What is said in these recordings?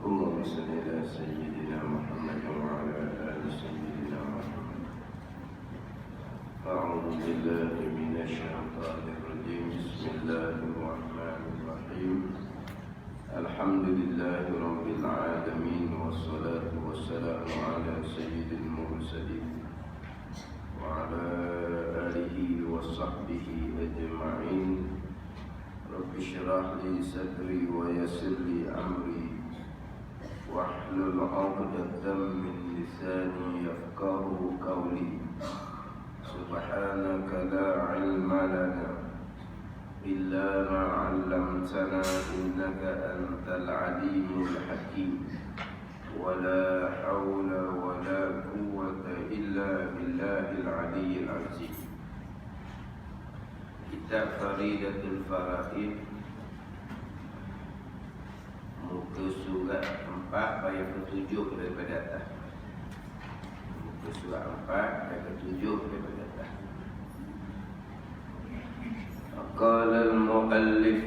اللهم صل على سيدنا محمد وعلى آل سيدنا محمد. أعوذ بالله من الشيطان الرجيم. بسم الله الرحمن الرحيم. الحمد لله رب العالمين، والصلاة والسلام على سيد المرسلين وعلى آله وصحبه أجمعين. رب اشرح لي صدري ويسر لي أمري واحلل عقدة من لساني يفقهوا قولي. سبحانك لا علم لنا إلا ما علمتنا إنك أنت العليم الحكيم. ولا حول ولا قوة إلا بالله العلي العظيم. Kitab Faridatul Faraid, muka surat 4 ayat ke-7 daripada atas. Muka surat 4 ayat ke-7 daripada atas. Qala al-muallif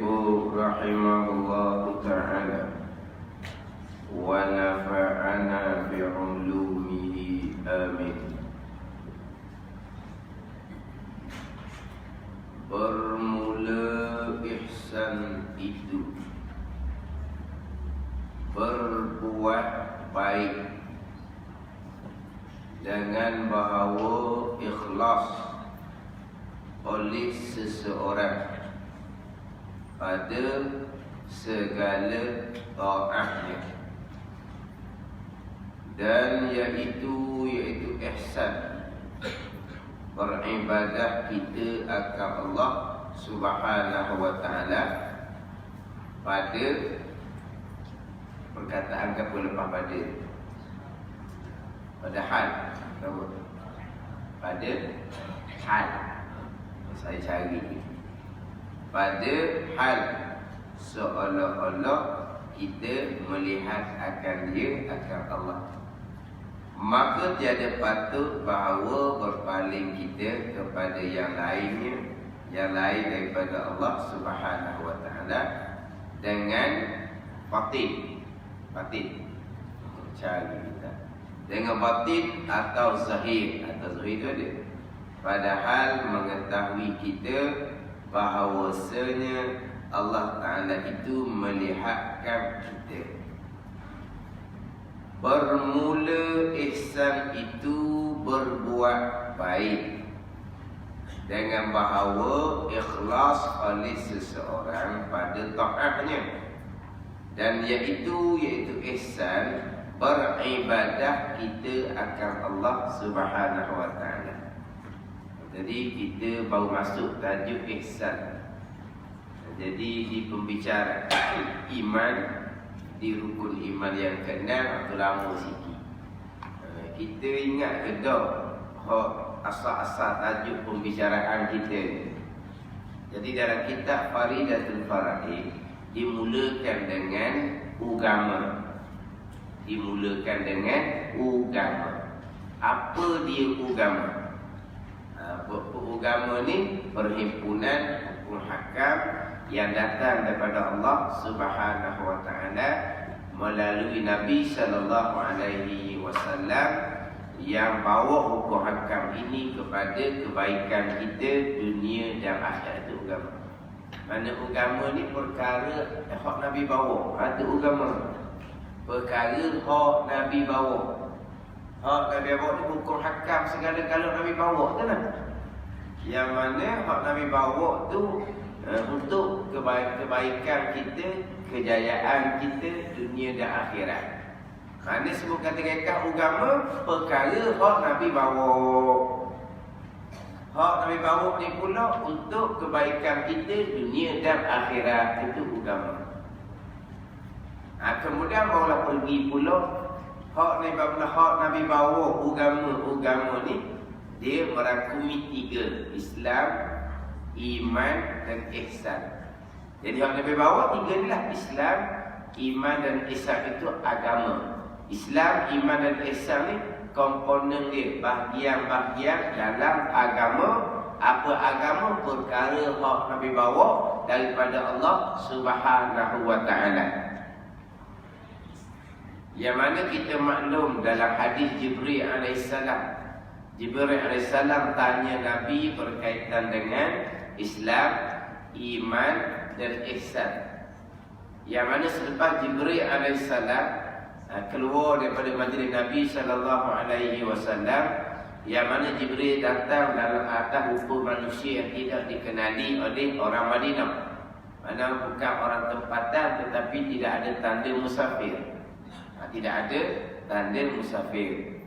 rahimahullahu ta'ala wa nafa'ana bi'ulumihi amin. Bermula ihsan itu berbuat baik dengan bahawa ikhlas oleh seseorang pada segala taatnya, dan iaitu ihsan beribadah kita akan Allah Subhanahu wa ta'ala pada perkataan apa lepas pada hal, pada hal saya cari pada hal seolah-olah kita melihat akan dia, akan Allah. Maka tiada patut bahawa berpaling kita kepada yang lainnya, yang lain daripada Allah Subhanahu wa ta'ala dengan batin cari kita dengan batin atau zahir itu ada. Padahal mengetahui kita bahawasanya Allah Ta'ala itu melihatkan kita. Bermula ihsan itu berbuat baik dengan bahawa ikhlas oleh seseorang pada taatnya, dan iaitu ihsan beribadah kita akan Allah Subhanahu wa ta'ala. Jadi kita baru masuk tajuk ihsan. Jadi di pembicaraan iman, di rukun iman yang ke-6 atau lama sikit, kita ingat ke dah asal-asal tajuk pembicaraan kita ni. Jadi dalam kitab Faridatul Faraid dimulakan dengan agama. Apa dia agama? Agama ni perhimpunan hukum hakam yang datang daripada Allah Subhanahu wa ta'ala melalui Nabi sallallahu alaihi wasallam, yang bawa hukum hakam ini kepada kebaikan kita dunia dan akhirat. Itu agama. Mana agama ni perkara hak Nabi bawa, itu agama. Perkara hak Nabi bawa. Hak Nabi bawa ni hukum hakam segala kalau Nabi bawa tu lah. Yang mana hak Nabi bawa tu untuk kebaikan kita, kejayaan kita dunia dan akhirat. Kerana semua kata-kata agama perkara hak Nabi bawa. Hak Nabi bawa ni pula untuk kebaikan kita dunia dan akhirat. Itu agama. Kemudian barulah pergi pula hak Nabi bawa agama ni, dia merangkumi 3: Islam, iman dan ihsan. Jadi hak Nabi bawa 3 ni lah: Islam, iman dan ihsan. Itu agama. Islam, iman dan ihsan ni komponen dia, bahagian-bahagian dalam agama. Apa agama? Perkara hak Nabi bawa daripada Allah Subhanahu wa ta'ala. Yang mana kita maklum dalam hadis Jibril alaihissalam. Jibril alaihissalam tanya Nabi berkaitan dengan Islam, iman dan ihsan. Yang mana selepas Jibril alaihissalam keluar daripada majlis Nabi sallallahu alaihi wasallam, yang mana Jibril datang dalam atas rupa manusia yang tidak dikenali oleh orang Madinah. Mana bukan orang tempatan tetapi tidak ada tanda musafir. Tidak ada tanda musafir.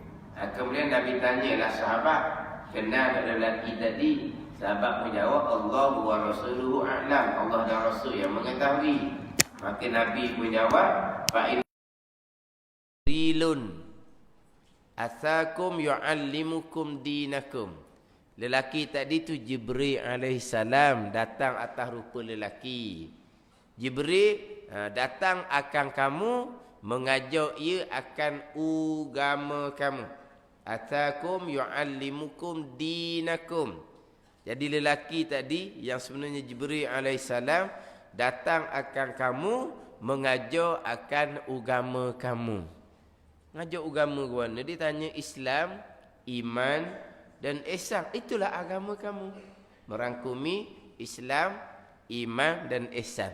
Kemudian Nabi tanyalah sahabat, kenal ada lelaki tadi? Sahabat menjawab, Allah wa rasuluhu a'lam. Allah dan Rasul yang mengetahui. Maka Nabi menjawab, fa Rilun asakum yu'allimukum dinakum. Lelaki tadi tu Jibril alaihissalam datang atas rupa lelaki. Jibril datang akan kamu, mengajar ia akan agama kamu. Asakum yu'allimukum dinakum. Jadi lelaki tadi yang sebenarnya Jibril alaihissalam datang akan kamu, mengajar akan agama kamu. Ngajar agama ke mana? Dia tanya Islam, iman dan ihsan. Itulah agama kamu. Merangkumi Islam, iman dan ihsan.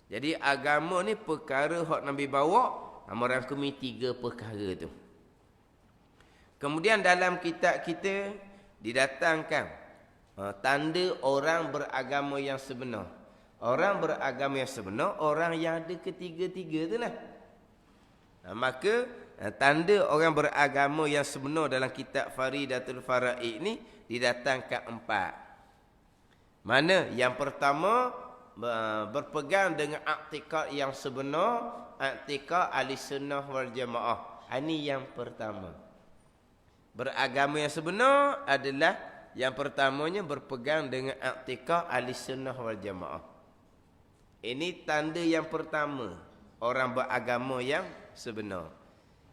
Jadi agama ni perkara hak Nabi bawa, merangkumi 3 perkara tu. Kemudian dalam kitab kita didatangkan tanda orang beragama yang sebenar. Orang beragama yang sebenar, orang yang ada ketiga-tiga tu lah. Maka tanda orang beragama yang sebenar dalam kitab Faridatul Faraid ni didatangkan 4. Mana? Yang pertama, berpegang dengan i'tikad yang sebenar, i'tikad Ahlussunnah wal Jamaah. Ini yang pertama. Beragama yang sebenar adalah yang pertamanya berpegang dengan i'tikad Ahlussunnah wal Jamaah. Ini tanda yang pertama orang beragama yang sebenar.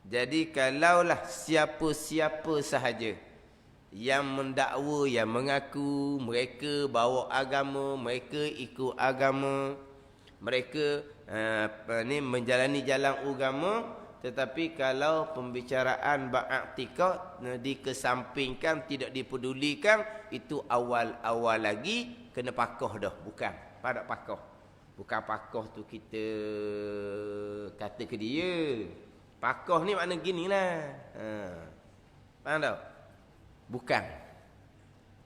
Jadi kalaulah siapa-siapa sahaja yang mendakwa, yang mengaku mereka bawa agama, mereka ikut agama, mereka menjalani jalan agama, tetapi kalau pembicaraan ba'atikad dikesampingkan, tidak dipedulikan, itu awal-awal lagi kena pakoh dah. Bukan pada pakoh. Bukan pakoh tu kita kata ke dia. Pakoh ni makna gini lah. Faham tak? Bukan.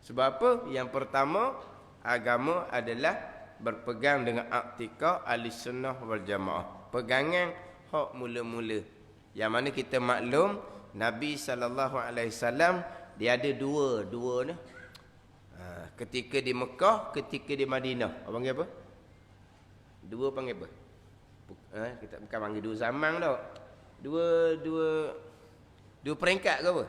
Sebab apa? Yang pertama, agama adalah berpegang dengan i'tikad Ahlussunnah wal Jamaah. Pegangan hak mula-mula. Yang mana kita maklum Nabi SAW dia ada dua ni. Ketika di Mekah, ketika di Madinah. Apa panggil apa? Dua panggil apa? Kita bukan panggil dua zaman tau. Dua peringkat ke apa?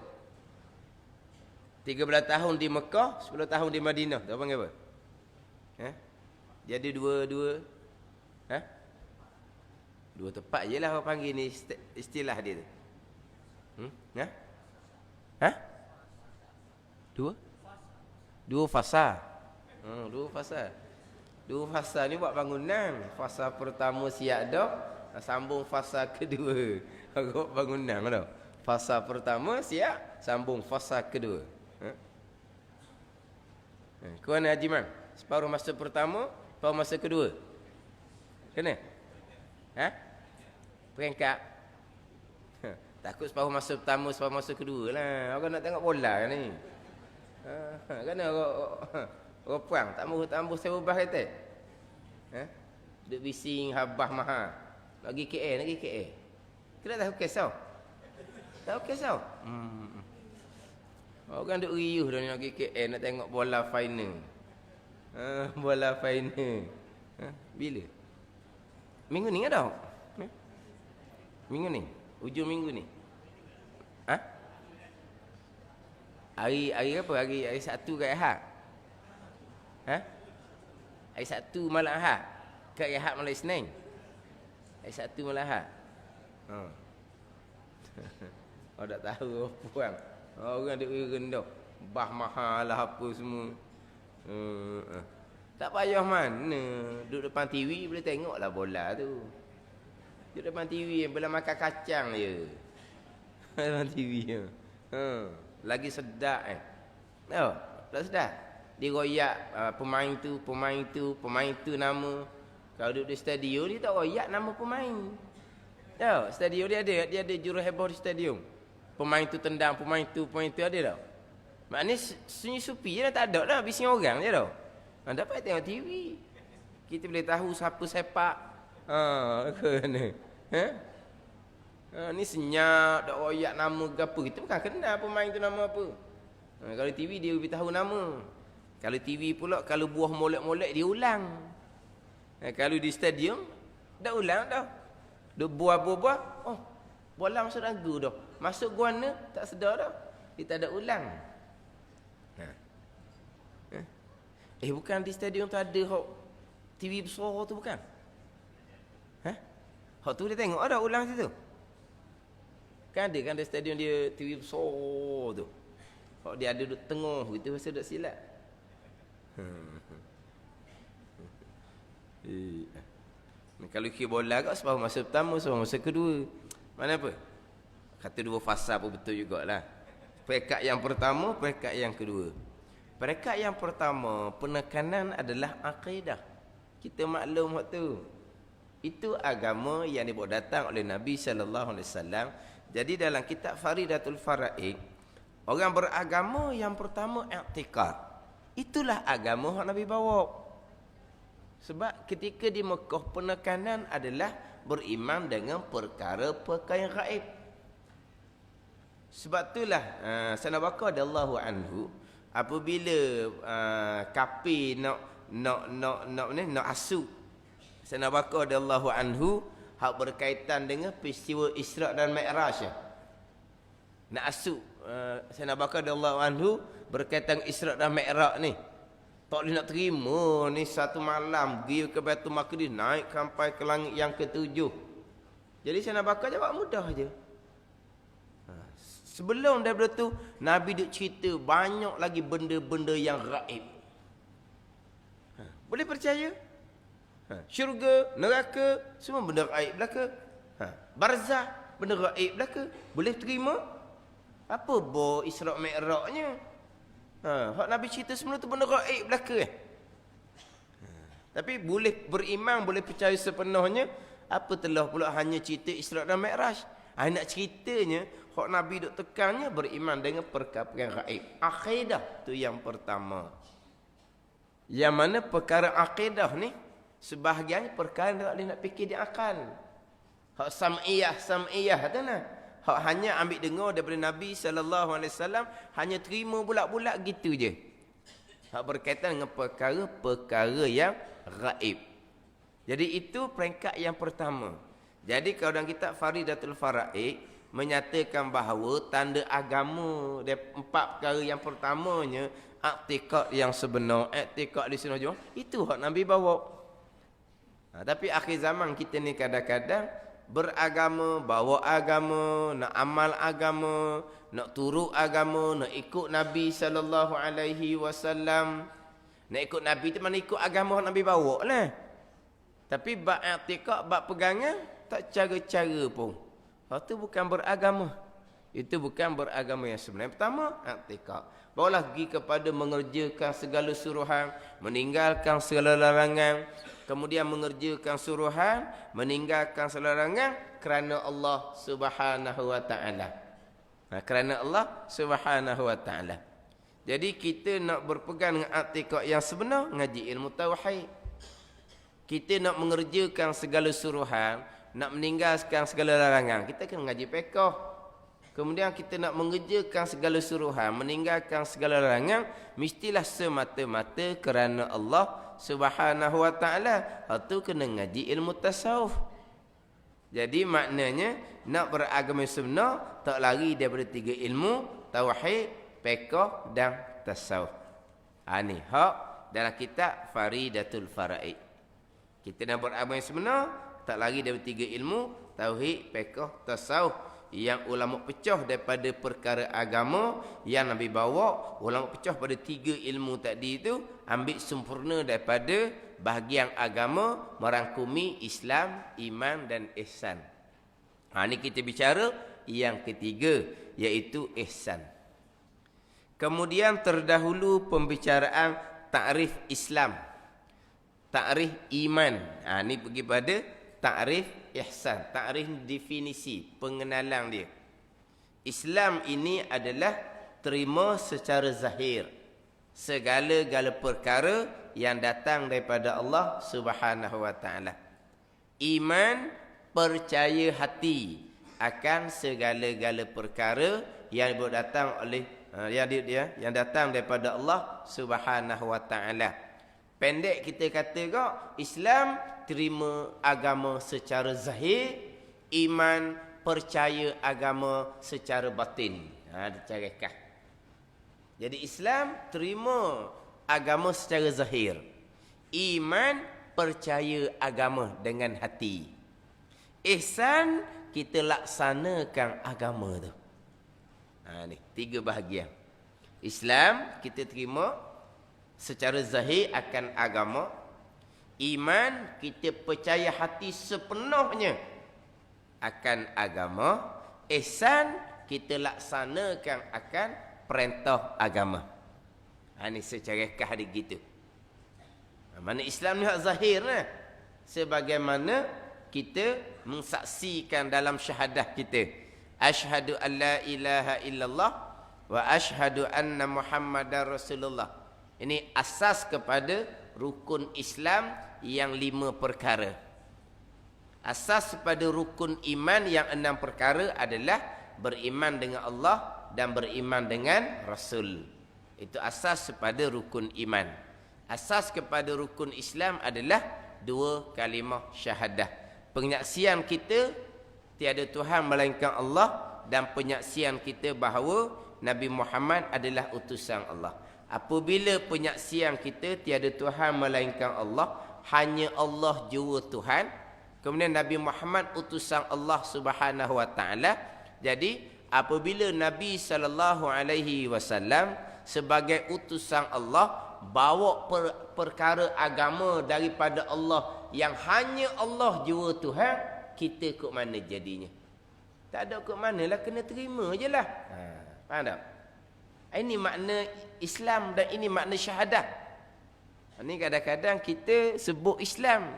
13 tahun di Mekah, 10 tahun di Madinah. Tahu panggil apa? Jadi dua tepat je lah orang panggil ni istilah dia tu. Dua fasa. Dua fasa ni buat bangunan. Fasa pertama siap dah, sambung fasa kedua. Buat bangunan tau. Fasa pertama siap, sambung fasa kedua. Kau nak Haji Man? Separuh masa pertama, separuh masa kedua. Kena? Peringkat. Takut separuh masa pertama, separuh masa kedua lah. Orang nak tengok bola ni. Kena orang perang tak mahu saya ubah kata. Duk bising habah mahal. Nak pergi KL, Kita tak tahu kisah. Tahu kisah. Orang duk riuh dah nak pergi KL nak tengok bola final. Bola final. Bila? Minggu ni ada? Minggu ni? Hujung minggu ni? Hari apa? Hari Sabtu ke Ahad? Hari Sabtu malam Ahad ke Ahad malam Isnin? Hari Sabtu malam Ahad. Oh tak tahu puang. Orang duk rendah. Bah mahal lah apa semua. Tak payah mana. Duduk depan TV boleh tengoklah bola tu. Duduk depan TV bila makan kacang je. Depan TV je. Lagi sedap tak sedap. Dia royak pemain tu nama. Kalau duduk di stadium dia tak royak nama pemain. Stadium dia ada juru heboh di stadium. Pemain tu tendang, pemain tu ada tau. Maknanya sunyi supi je tak ada dah, bising orang je tau. Dapat tengok TV. Kita boleh tahu siapa sepak. Kena. Ni senyap, tak royak nama ke apa. Kita bukan kenal pemain tu nama apa. Kalau TV dia lebih tahu nama. Kalau TV pula, kalau buah molek-molek dia ulang. Kalau di stadium, dah ulang dah. Dia buah-buah, bola masuk ragu dah. Masuk guana, tak sedar dah. Dia tak ada ulang. Bukan di stadium tu ada TV besar tu bukan? Hak tu dia tengok ada ulang situ. Kan ada kan di stadium dia TV besar tu. Hak dia ada duduk tengah gitu masa duduk silat. Kalau kira bola kat sebab masa pertama sebab masa kedua. Mana apa? Kata dua fasa pun betul jugalah. Peringkat yang pertama, peringkat yang kedua. Peringkat yang pertama, penekanan adalah akidah. Kita maklum waktu itu agama yang dibawa datang oleh Nabi sallallahu alaihi wasallam. Jadi dalam kitab Faridatul Faraid, orang beragama yang pertama i'tikad. Itulah agama yang Nabi bawa. Sebab ketika di Mekah penekanan adalah beriman dengan perkara-perkara yang gaib. Sebab itulah Sayyidina Bakar radhiyallahu anhu apabila kafir nak asu Sayyidina Bakar radhiyallahu anhu hak berkaitan dengan peristiwa Isra' dan Mi'raj. Nak asu Sayyidina Bakar radhiyallahu anhu berkaitan Isra' dan Mi'raj ni. Tak boleh nak terima ni satu malam pergi ke Baitul Maqdis naik sampai ke langit yang ketujuh. Jadi Sayyidina Bakar jawab mudah je. Sebelum daripada tu Nabi duk cerita banyak lagi benda-benda yang gaib. Boleh percaya? Syurga, neraka, semua benda gaib belaka. Barzah, benda gaib belaka. Boleh terima? Apa bo Isra' Mi'rajnya? Hak Nabi cerita semua tu benda gaib belaka. Tapi boleh beriman, boleh percaya sepenuhnya. Apa telah pula hanya cerita Isra' dan Mi'raj? Nak ceritanya hak Nabi duk tekannya beriman dengan perkara yang gaib. Akidah tu yang pertama. Yang mana perkara akidah ni sebahagian perkara tak boleh nak fikir di akal. Hak sam'iyah tu nah. Hak hanya ambil dengar daripada Nabi sallallahu alaihi wasallam, hanya terima bulat-bulat gitu je. Hak berkaitan dengan perkara-perkara yang gaib. Jadi itu peringkat yang pertama. Jadi kalau dalam kitab Faridatul Faraid menyatakan bahawa tanda agama dia empat perkara yang pertamanya i'tikad yang sebenar, i'tikad di sunnah Jumaat, itu hak Nabi bawa. Tapi akhir zaman kita ni kadang-kadang beragama, bawa agama, nak amal agama, nak turut agama, nak ikut Nabi sallallahu alaihi wasallam. Nak ikut Nabi tu mana ikut agama yang Nabi bawa lah. Tapi bab i'tikad, bab pegangan tak cara-cara pun. Itu bukan beragama. Itu bukan beragama yang sebenar. Pertama, i'tikad. Barulah pergi kepada mengerjakan segala suruhan, meninggalkan segala larangan. Kemudian mengerjakan suruhan, meninggalkan segala larangan kerana Allah Subhanahu wa taala. Kerana Allah Subhanahu wa taala. Jadi kita nak berpegang dengan i'tikad yang sebenar, ngaji ilmu tauhid. Kita nak mengerjakan segala suruhan, nak meninggalkan segala larangan, kita kena ngaji fiqh. Kemudian kita nak mengerjakan segala suruhan, meninggalkan segala larangan, mestilah semata-mata kerana Allah Subhanahu wa taala. Itu kena ngaji ilmu tasawuf. Jadi maknanya nak beragama sebenar tak lari daripada tiga ilmu, tauhid, fiqh dan tasawuf. Ni hak dalam kitab Faridatul Faraid. Kita nak beragama sebenar tak lari daripada tiga ilmu, tauhid, fiqh, tasawuf, yang ulama pecah daripada perkara agama yang Nabi bawa. Ulama pecah pada tiga ilmu tadi itu, ambil sempurna daripada bahagian agama merangkumi Islam, iman dan ihsan. Ini kita bicara yang ketiga, iaitu ihsan. Kemudian terdahulu pembicaraan takrif Islam, takrif iman. Ini pergi pada takrif ihsan, takrif definisi, pengenalan dia. Islam ini adalah terima secara zahir segala-gala perkara yang datang daripada Allah Subhanahu wa taala. Iman, percaya hati akan segala-gala perkara yang datang oleh yang datang daripada Allah Subhanahu wa taala. Pendek kita kata kok, Islam terima agama secara zahir, iman percaya agama secara batin. Dicarekah. Jadi Islam terima agama secara zahir, iman percaya agama dengan hati, ihsan kita laksanakan agama tu. Ni 3 bahagian. Islam kita terima secara zahir akan agama, iman kita percaya hati sepenuhnya akan agama, ihsan kita laksanakan akan perintah agama. Ini secara kahdi gitu. Mana Islam ni hak zahir lah. Sebagaimana kita mensaksikan dalam syahadah kita, asyhadu an la ilaha illallah wa asyhadu anna Muhammadar Rasulullah. Ini asas kepada rukun Islam yang 5 perkara. Asas pada rukun iman yang 6 perkara adalah beriman dengan Allah dan beriman dengan Rasul. Itu asas kepada rukun iman. Asas kepada rukun Islam adalah 2 kalimah syahadah. Penyaksian kita tiada Tuhan melainkan Allah, dan penyaksian kita bahawa Nabi Muhammad adalah utusan Allah. Apabila penyaksian kita tiada Tuhan melainkan Allah, hanya Allah jua Tuhan, kemudian Nabi Muhammad utusan Allah Subhanahu wa taala. Jadi apabila Nabi SAW sebagai utusan Allah bawa perkara agama daripada Allah yang hanya Allah jua Tuhan, kita kok mana jadinya? Tak ada kok mana lah, kena terima je lah. Faham tak? Ini makna Islam dan ini makna syahadah. Ini kadang-kadang kita sebut Islam,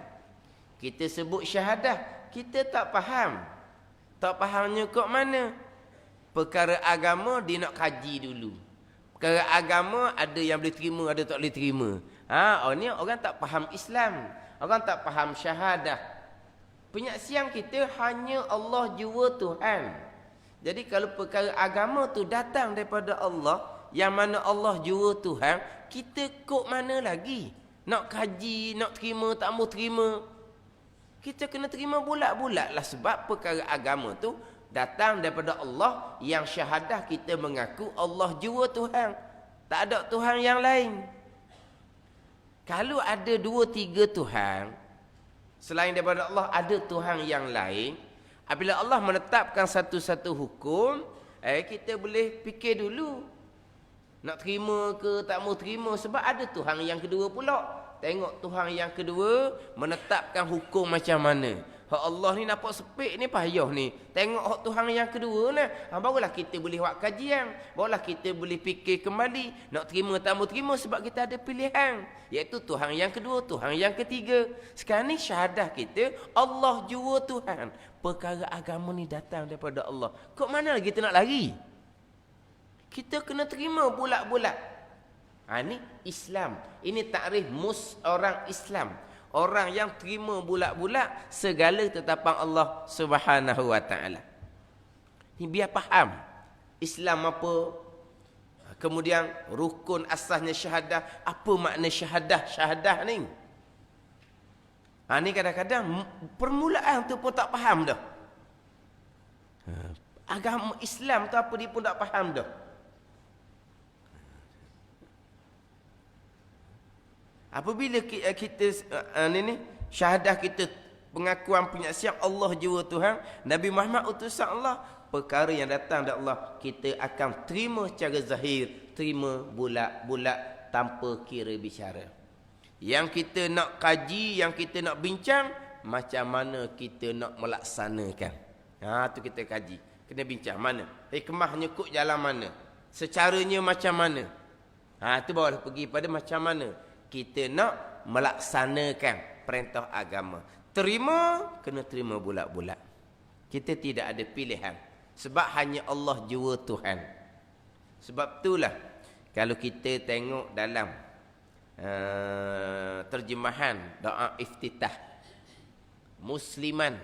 kita sebut syahadah, kita tak faham. Tak fahamnya kok mana? Perkara agama dia nak kaji dulu. Perkara agama ada yang boleh terima, ada tak boleh terima. Ni orang tak faham Islam, orang tak faham syahadah. Penyaksian kita hanya Allah jua Tuhan. Jadi kalau perkara agama tu datang daripada Allah, yang mana Allah jua Tuhan, kita kok mana lagi? Nak kaji, nak terima, tak mau terima. Kita kena terima bulat-bulat lah, sebab perkara agama tu datang daripada Allah, yang syahadah kita mengaku Allah jua Tuhan, tak ada Tuhan yang lain. Kalau ada 2-3 Tuhan selain daripada Allah, ada Tuhan yang lain, apabila Allah menetapkan satu-satu hukum, kita boleh fikir dulu nak terima ke tak mau terima, sebab ada Tuhan yang kedua pula. Tengok Tuhan yang kedua menetapkan hukum macam mana. Hak Allah ni nampak sepik ni, payah ni. Tengok hak Tuhan yang kedua ni. Barulah kita boleh buat kajian. Barulah kita boleh fikir kembali. Nak terima tak mau terima, sebab kita ada pilihan. Iaitu Tuhan yang kedua, Tuhan yang ketiga. Sekarang ni syahadah kita, Allah jua Tuhan. Perkara agama ni datang daripada Allah. Kok mana lagi kita nak lari? Kita kena terima bulat-bulat. Ini Islam. Ini takrif orang Islam. Orang yang terima bulat-bulat segala tetapan Allah Subhanahu wa taala. Ni biar faham Islam apa. Kemudian rukun asasnya syahadah. Apa makna syahadah? Syahadah ni. Ni kadang-kadang permulaan tu pun tak faham dah. Agama Islam tu apa dia pun tak faham dah. Apabila kita syahadah kita, pengakuan penyaksian Allah jua Tuhan, Nabi Muhammad utusan Allah, perkara yang datang dari Allah kita akan terima secara zahir, terima bulat-bulat tanpa kira bicara. Yang kita nak kaji, yang kita nak bincang, macam mana kita nak melaksanakan. Tu kita kaji. Kena bincang mana? Hikmahnya kok jalan mana? Secaranya macam mana? Tu barulah pergi pada macam mana kita nak melaksanakan perintah agama. Terima, kena terima bulat-bulat. Kita tidak ada pilihan. Sebab hanya Allah jua Tuhan. Sebab itulah kalau kita tengok dalam terjemahan doa iftitah, musliman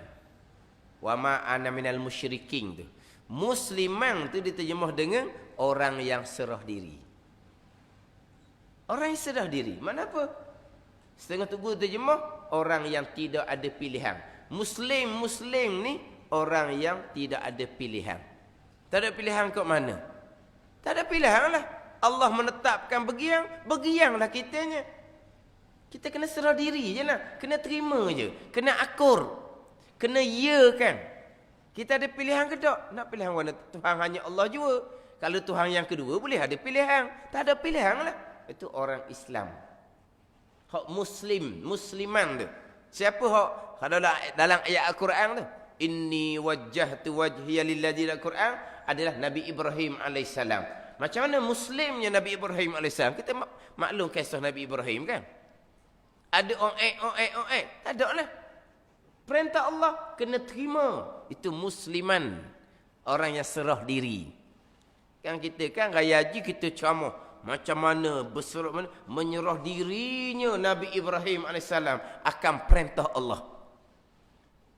wa ma ana minal musyrikin tu. Musliman tu diterjemah dengan orang yang serah diri. Orang yang serah diri. Mana apa? Setengah tu guru terjemah orang yang tidak ada pilihan. Muslim ni orang yang tidak ada pilihan. Tak ada pilihan kat mana? Tak ada pilihan lah. Allah menetapkan begianglah kitanya. Kita kena serah diri je lah. Kena terima je. Kena akur. Kena kan. Kita ada pilihan ke tak? Nak pilihan mana? Tuhan hanya Allah jua. Kalau Tuhan yang kedua boleh ada pilihan. Tak ada pilihan lah. Itu orang Islam. Hak musliman tu. Siapa hak dalam ayat Al-Quran tu? Inni wajjahtu wajhiya lilladzi al-Quran adalah Nabi Ibrahim alaihissalam. Macam mana muslimnya Nabi Ibrahim alaihissalam? Kita maklum kisah Nabi Ibrahim kan? Ada oek. Tak ada lah. Perintah Allah kena terima. Itu musliman. Orang yang serah diri. Kan kita kan raya haji kita ceramah. Macam mana menyerah dirinya Nabi Ibrahim AS akan perintah Allah.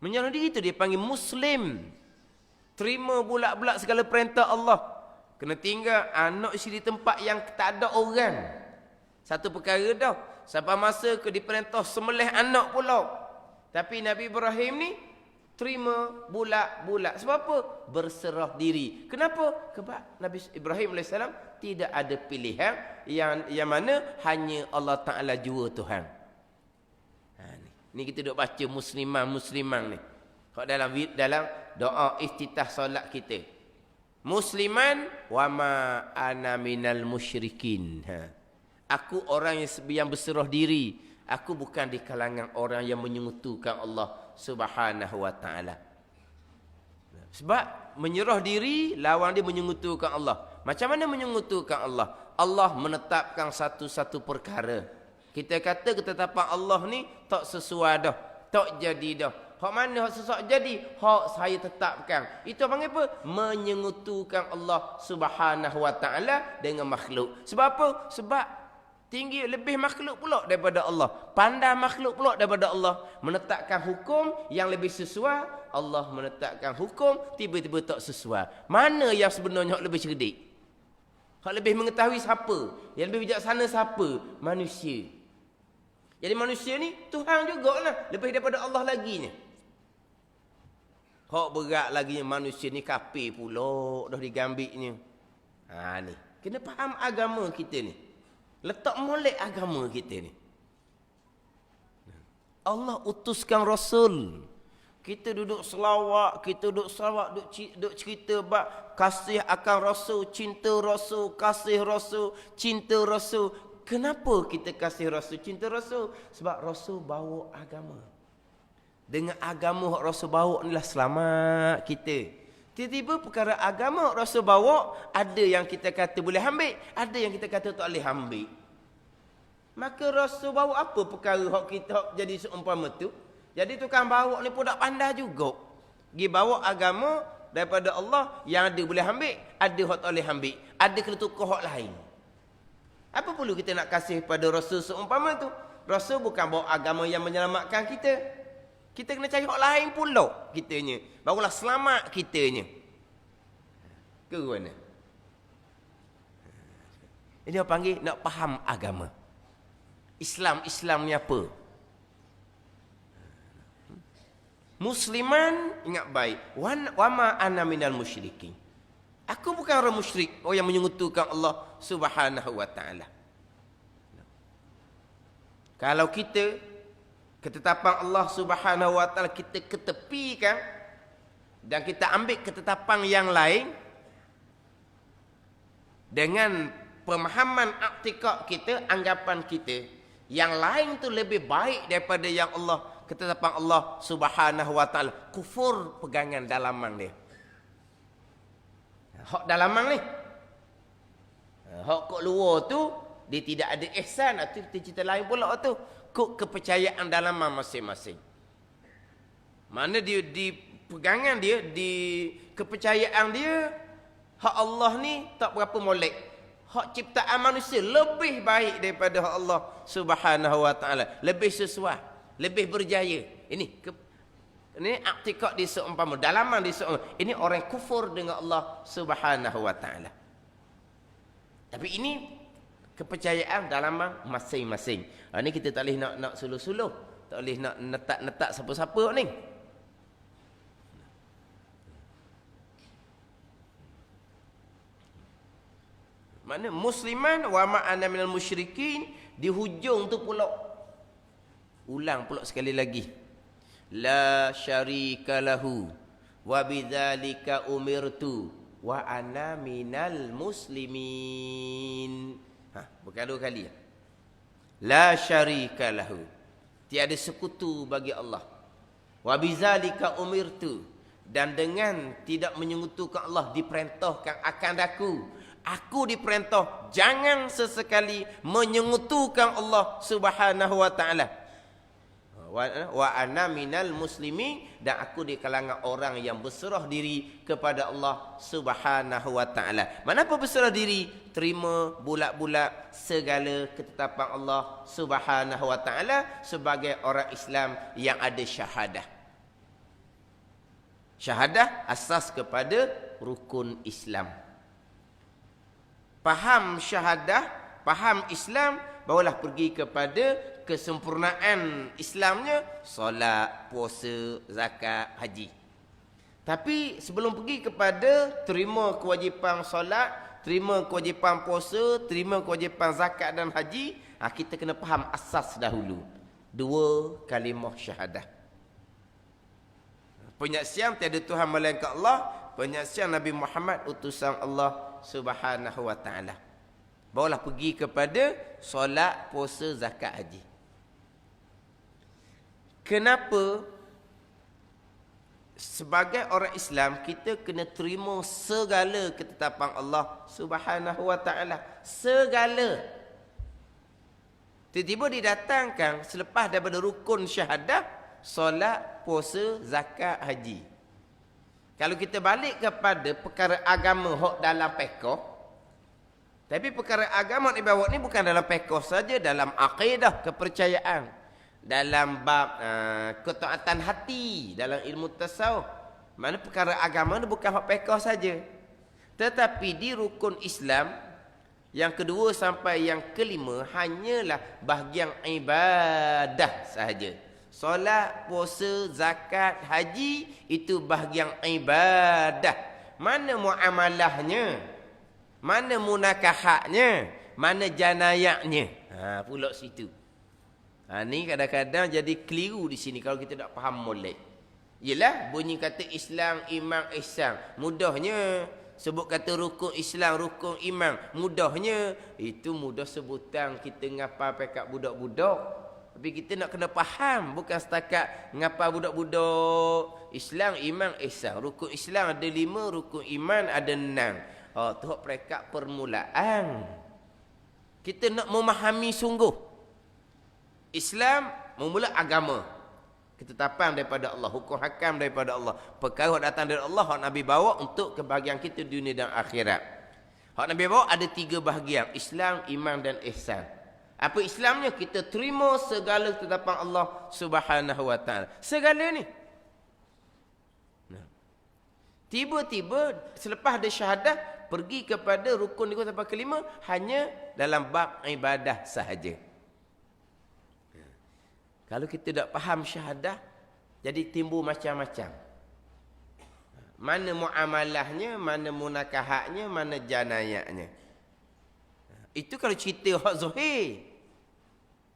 Menyerah diri itu dia panggil Muslim. Terima bulat-bulat segala perintah Allah. Kena tinggal anak isteri di tempat yang tak ada orang. Satu perkara dah. Sampai masa ke diperintah sembelih anak pula. Tapi Nabi Ibrahim ni terima bulat-bulat. Sebab apa? Berserah diri. Kenapa? Sebab Nabi Ibrahim AS tidak ada pilihan yang mana hanya Allah Ta'ala jua Tuhan. Ni kita duk baca musliman ni. Kalau dalam doa iftitah solat kita. Musliman wa ma ana minal musyrikin. Aku orang yang berserah diri. Aku bukan di kalangan orang yang menyekutukan Allah Subhanahu wa Ta'ala. Sebab menyerah diri lawan dia menyekutukan Allah. Macam mana menyekutukan Allah? Allah menetapkan satu-satu perkara. Kita kata ketetapan Allah ni tak sesuai dah, tak jadi dah. Hak mana hak sesuai jadi? Hak saya tetapkan. Itu panggil apa? Menyekutukan Allah Subhanahu wa Ta'ala dengan makhluk. Sebab apa? Sebab tinggi lebih makhluk pula daripada Allah. Pandai makhluk pula daripada Allah. Menetapkan hukum yang lebih sesuai. Allah menetapkan hukum tiba-tiba tak sesuai. Mana yang sebenarnya lebih cerdik? Hak lebih mengetahui siapa? Yang lebih bijaksana siapa? Manusia. Jadi manusia ni Tuhan jugalah. Lebih daripada Allah laginya. Hak berat lagi manusia ni kafir pula. Dah digambiknya. Ni. Kena faham agama kita ni. Letak molek agama kita ni. Allah utuskan Rasul. Kita duduk selawat, duduk cerita bab kasih akan Rasul, cinta Rasul, kasih Rasul, cinta Rasul. Kenapa kita kasih Rasul, cinta Rasul? Sebab Rasul bawa agama. Dengan agama yang Rasul bawa inilah selamat kita. Tiba-tiba perkara agama Rasul bawa, ada yang kita kata boleh ambil, ada yang kita kata tak boleh ambil. Maka Rasul bawa apa perkara hak kita hak jadi seumpama tu? Jadi tukang bawa ni pun tak pandai juga. Dia bawa agama daripada Allah yang ada boleh ambil, ada hak tak boleh ambil. Ada kena tukar hak lain. Apa perlu kita nak kasih pada Rasul seumpama tu? Rasul bukan bawa agama yang menyelamatkan kita. Kita kena cari hak lain pula kitanya. Barulah selamat kitanya. Ke mana? Ini orang panggil nak faham agama. Islam ni apa? Musliman, ingat baik. Wa ma ana minal musyrikin. Aku bukan orang musyrik, orang yang menyekutukan Allah Subhanahu wa Ta'ala. Kalau kita ketetapan Allah Subhanahu wa Ta'ala kita ketepikan dan kita ambil ketetapan yang lain dengan pemahaman aktikad kita, anggapan kita, Yang lain tu lebih baik daripada yang Allah, ketetapan Allah Subhanahu wa taala. Kufur pegangan dalaman dia. Hak dalaman ni. Hak kat luar tu dia tidak ada ihsan, atau cerita lain pula tu. Kok kepercayaan dalaman masing-masing. Mana dia di pegangan dia, di kepercayaan dia, hak Allah ni tak berapa molek. Hak ciptaan manusia lebih baik daripada hak Allah Subhanahu wa taala, lebih sesuai, lebih berjaya. Ini i'tikad di seumpama, dalaman di seumpama. Ini orang kufur dengan Allah Subhanahu wa taala. Tapi ini kepercayaan dalaman masing-masing. Ini kita tak boleh nak suluh-suluh, tak boleh nak netak siapa-siapa ni. Mana musliman wa ma'ana minal musyrikin, di hujung tu pula ulang pula sekali lagi, la syarika lahu wa bidzalika umirtu wa ana minal muslimin. Berkali kali. La syarika lahu, tiada sekutu bagi Allah. Wa bidzalika umirtu, dan dengan tidak menyekutukan Allah diperintahkan akan aku diperintah jangan sesekali menyekutukan Allah Subhanahu wa taala. Wa ana minal muslimin, dan aku di kalangan orang yang berserah diri kepada Allah Subhanahu wa taala. Kenapa berserah diri? Terima bulat-bulat segala ketetapan Allah Subhanahu wa taala sebagai orang Islam yang ada syahadah. Syahadah asas kepada rukun Islam. Faham syahadah, faham Islam, barulah pergi kepada kesempurnaan Islamnya, solat, puasa, zakat, haji. Tapi sebelum pergi kepada terima kewajipan solat, terima kewajipan puasa, terima kewajipan zakat dan haji, kita kena faham asas dahulu. 2 kalimah syahadah. Penyaksian tiada Tuhan melainkan Allah, penyaksian Nabi Muhammad utusan Allah Subhanahu wa taala. Barulah pergi kepada solat, puasa, zakat, haji. Kenapa sebagai orang Islam kita kena terima segala ketetapan Allah Subhanahu wa taala, segala. Tiba-tiba didatangkan selepas daripada rukun syahadah, solat, puasa, zakat, haji. Kalau kita balik kepada perkara agama hak dalam fiqh, tapi perkara agama ni bawa ni bukan dalam fiqh saja, dalam akidah, kepercayaan, dalam bab ketaatan hati, dalam ilmu tasawuf. Mana perkara agama ni bukan hak fiqh saja. Tetapi di rukun Islam yang kedua sampai yang kelima hanyalah bahagian ibadah sahaja. Solat, puasa, zakat, haji itu bahagian ibadah. Mana muamalahnya? Mana munakahatnya? Mana janayaknya? Pula situ. Ni kadang-kadang jadi keliru di sini kalau kita tak faham molek. Yelah, bunyi kata Islam, iman, ihsan. Mudahnya sebut kata rukun Islam, rukun iman. Mudahnya itu mudah sebutan kita ngapa pekat budak-budak. Tapi kita nak kena faham, bukan setakat ngapa budak-budak. Islam, iman, ihsan. Rukun Islam ada 5, rukun iman ada 6. Tu hak perekat permulaan. Kita nak memahami sungguh. Islam memula agama. Ketetapan daripada Allah, hukum hakam daripada Allah. Perkara datang dari Allah, hak Nabi bawa untuk kebahagiaan kita dunia dan akhirat. Hak Nabi bawa ada 3 bahagian, Islam, iman dan ihsan. Apa Islamnya? Kita terima segala ketetapan Allah Subhanahu wa taala. Segala ni. Tiba-tiba selepas ada syahadah pergi kepada rukun sampai kelima hanya dalam bab ibadah sahaja. Kalau kita tak faham syahadah, jadi timbul macam-macam. Mana muamalahnya, mana munakahatnya, mana janayaknya. Itu kalau cerita hak zahir.